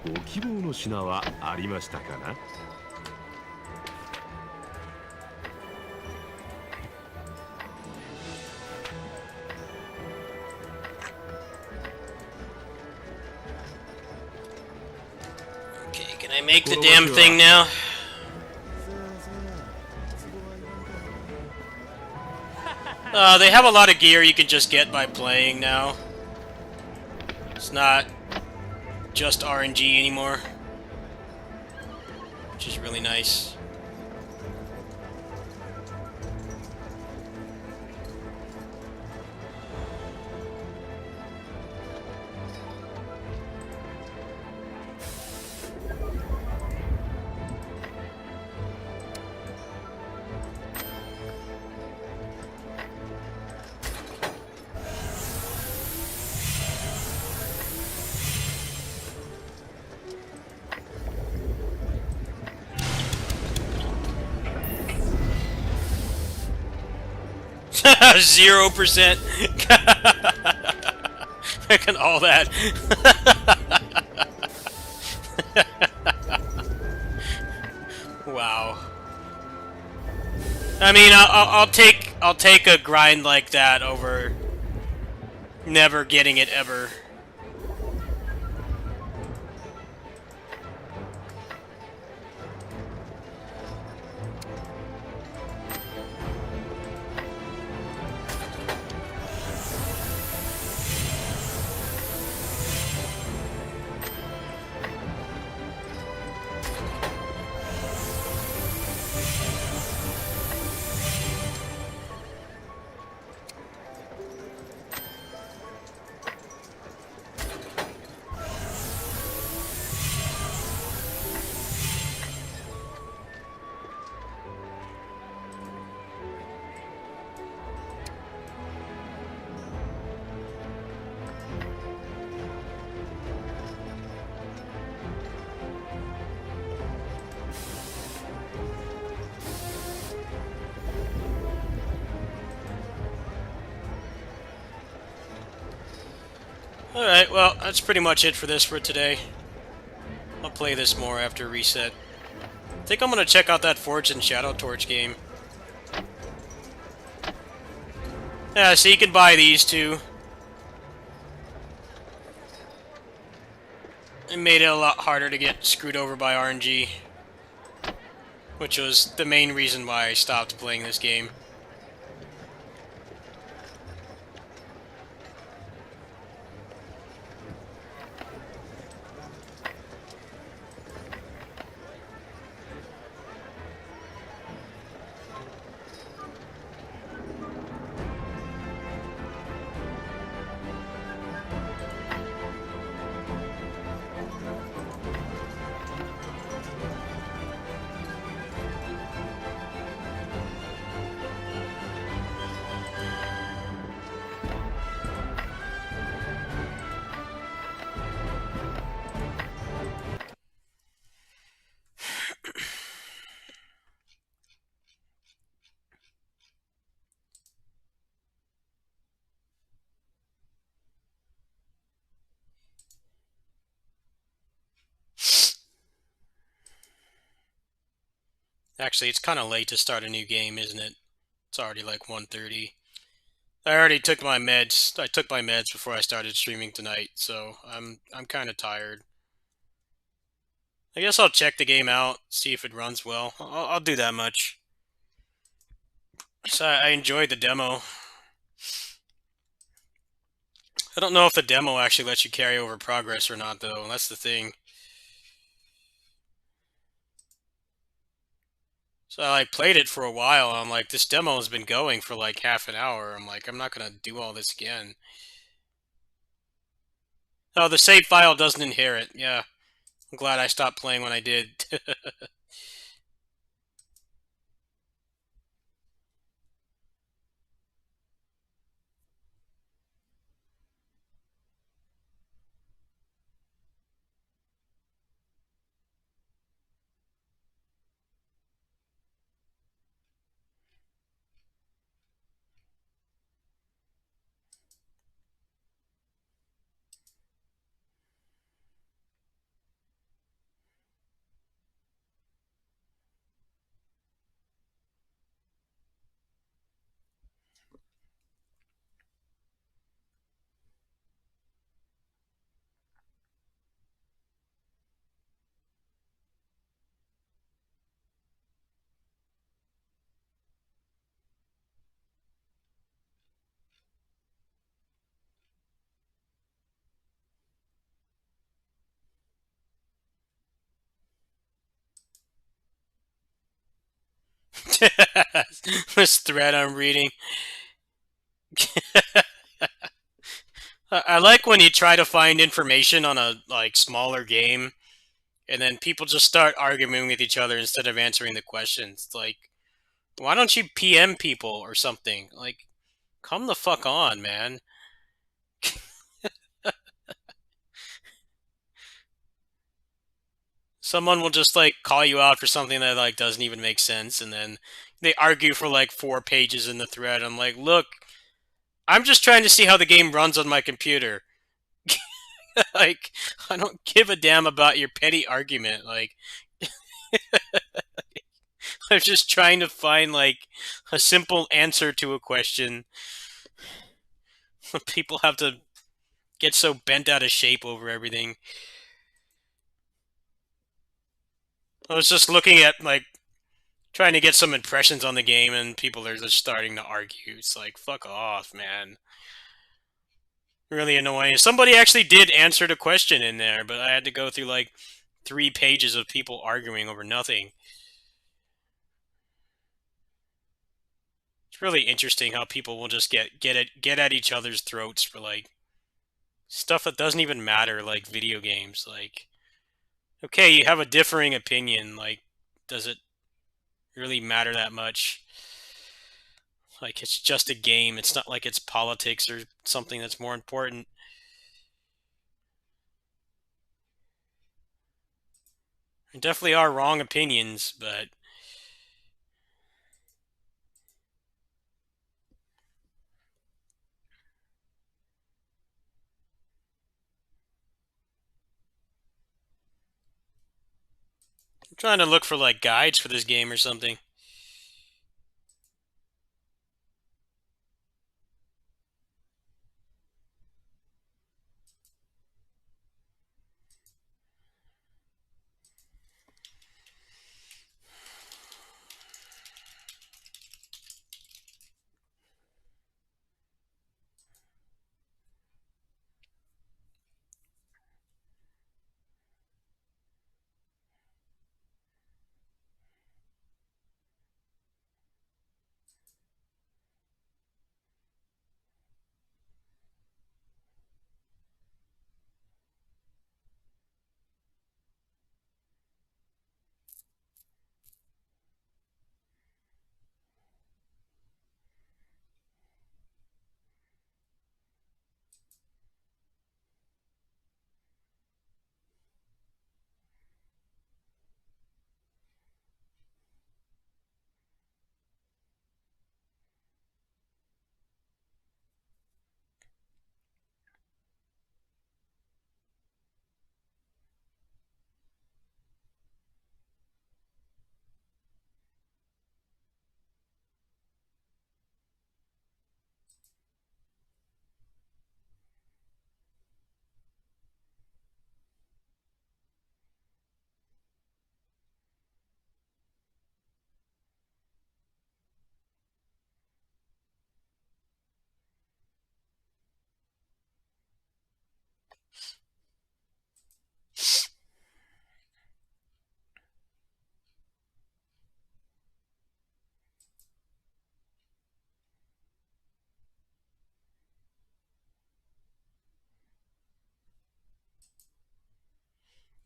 ご希望の品はありましたかな？ Okay, can I make the damn thing now? They have a lot of gear you can just get by playing now. It's not just RNG anymore, which is really nice. %. Reckon all that. Wow. I mean, I'll take a grind like that over never getting it ever. Alright, well, that's pretty much it for this for today. I'll play this more after reset. I think I'm gonna check out that Forged in Shadow Torch game. Yeah, so you can buy these too. It made it a lot harder to get screwed over by RNG, which was the main reason why I stopped playing this game. Actually, it's kind of late to start a new game, isn't it? It's already like 1:30. I already took my meds. I took my meds before I started streaming tonight, so I'm kind of tired. I guess I'll check the game out, see if it runs well. I'll do that much. So I enjoyed the demo. I don't know if the demo actually lets you carry over progress or not, though. That's the thing. So I like played it for a while. I'm like, this demo has been going for like half an hour. I'm like, I'm not gonna do all this again. Oh, the save file doesn't inherit. Yeah, I'm glad I stopped playing when I did. This thread I'm reading. I like when you try to find information on a like smaller game, and then people just start arguing with each other instead of answering the questions. Like, why don't you PM people or something? Like, come the fuck on, man. Someone will just like call you out for something that like doesn't even make sense, and then they argue for like 4 pages in the thread. I'm like, look, I'm just trying to see how the game runs on my computer. Like, I don't give a damn about your petty argument. Like, I'm just trying to find like a simple answer to a question. People have to get so bent out of shape over everything. I was just looking at like trying to get some impressions on the game, and people are just starting to argue. It's like, fuck off, man. Really annoying. Somebody actually did answer the question in there, but I had to go through like 3 pages of people arguing over nothing. It's really interesting how people will just get at each other's throats for like stuff that doesn't even matter, like video games. Like, okay, you have a differing opinion. Like, does it really matter that much? Like, it's just a game. It's not like it's politics or something that's more important. There definitely are wrong opinions, but I'm trying to look for like guides for this game or something.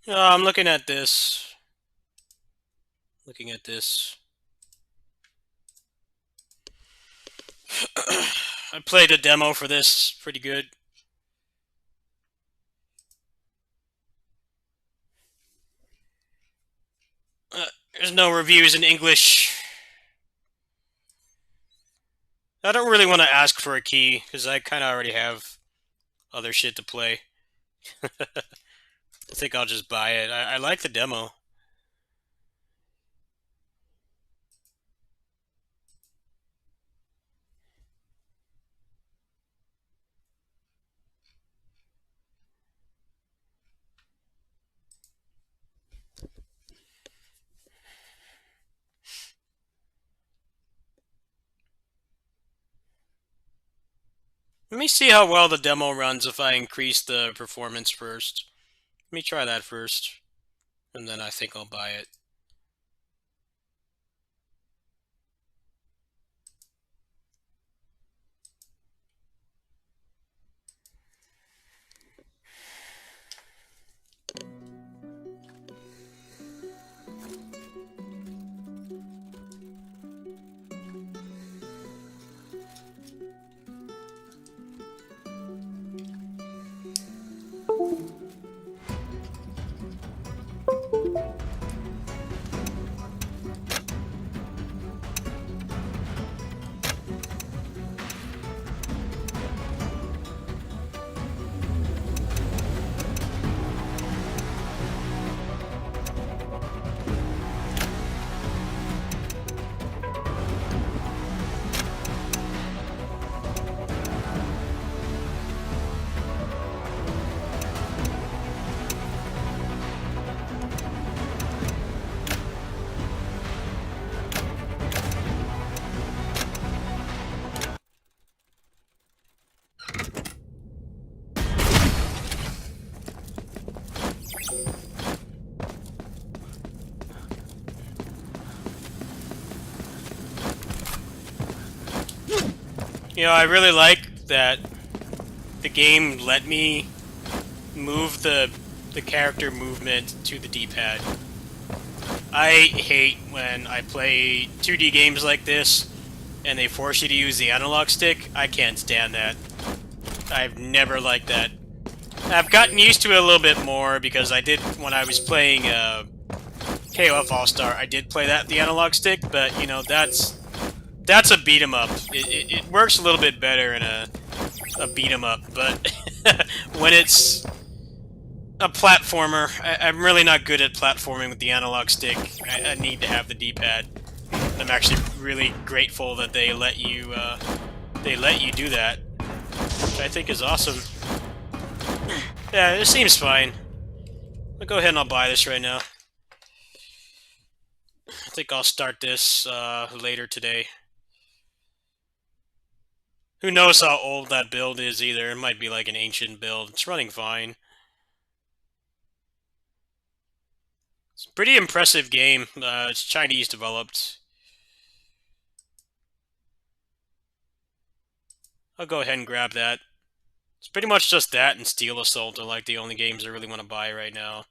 I'm looking at this. Looking at this. I played a demo for this. Pretty good. There's no reviews in English. I don't really want to ask for a key, because I kind of already have other shit to play. I think I'll just buy it. I like the demo. Let me see how well the demo runs if I increase the performance first. Let me try that first, and then I think I'll buy it. You know, I really like that the game let me move the character movement to the D-pad. I hate when I play 2D games like this and they force you to use the analog stick. I can't stand that. I've never liked that. I've gotten used to it a little bit more because I did, when I was playing KOF All-Star, I did play that with the analog stick, but, you know, that's a beat-em-up. It works a little bit better in a beat-em-up, but when it's a platformer, I'm really not good at platforming with the analog stick. I need to have the D-pad. I'm actually really grateful that they let you do that, which I think is awesome. Yeah, it seems fine. I'll go ahead and I'll buy this right now. I think I'll start this later today. Who knows how old that build is either. It might be like an ancient build. It's running fine. It's a pretty impressive game. It's Chinese developed. I'll go ahead and grab that. It's pretty much just that and Steel Assault are like the only games I really want to buy right now.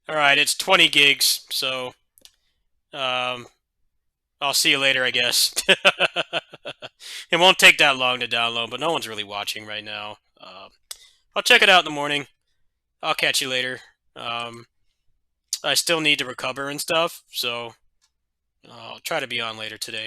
Alright, it's 20 gigs, so I'll see you later, I guess. It won't take that long to download, but no one's really watching right now. I'll check it out in the morning. I'll catch you later. I still need to recover and stuff, so I'll try to be on later today.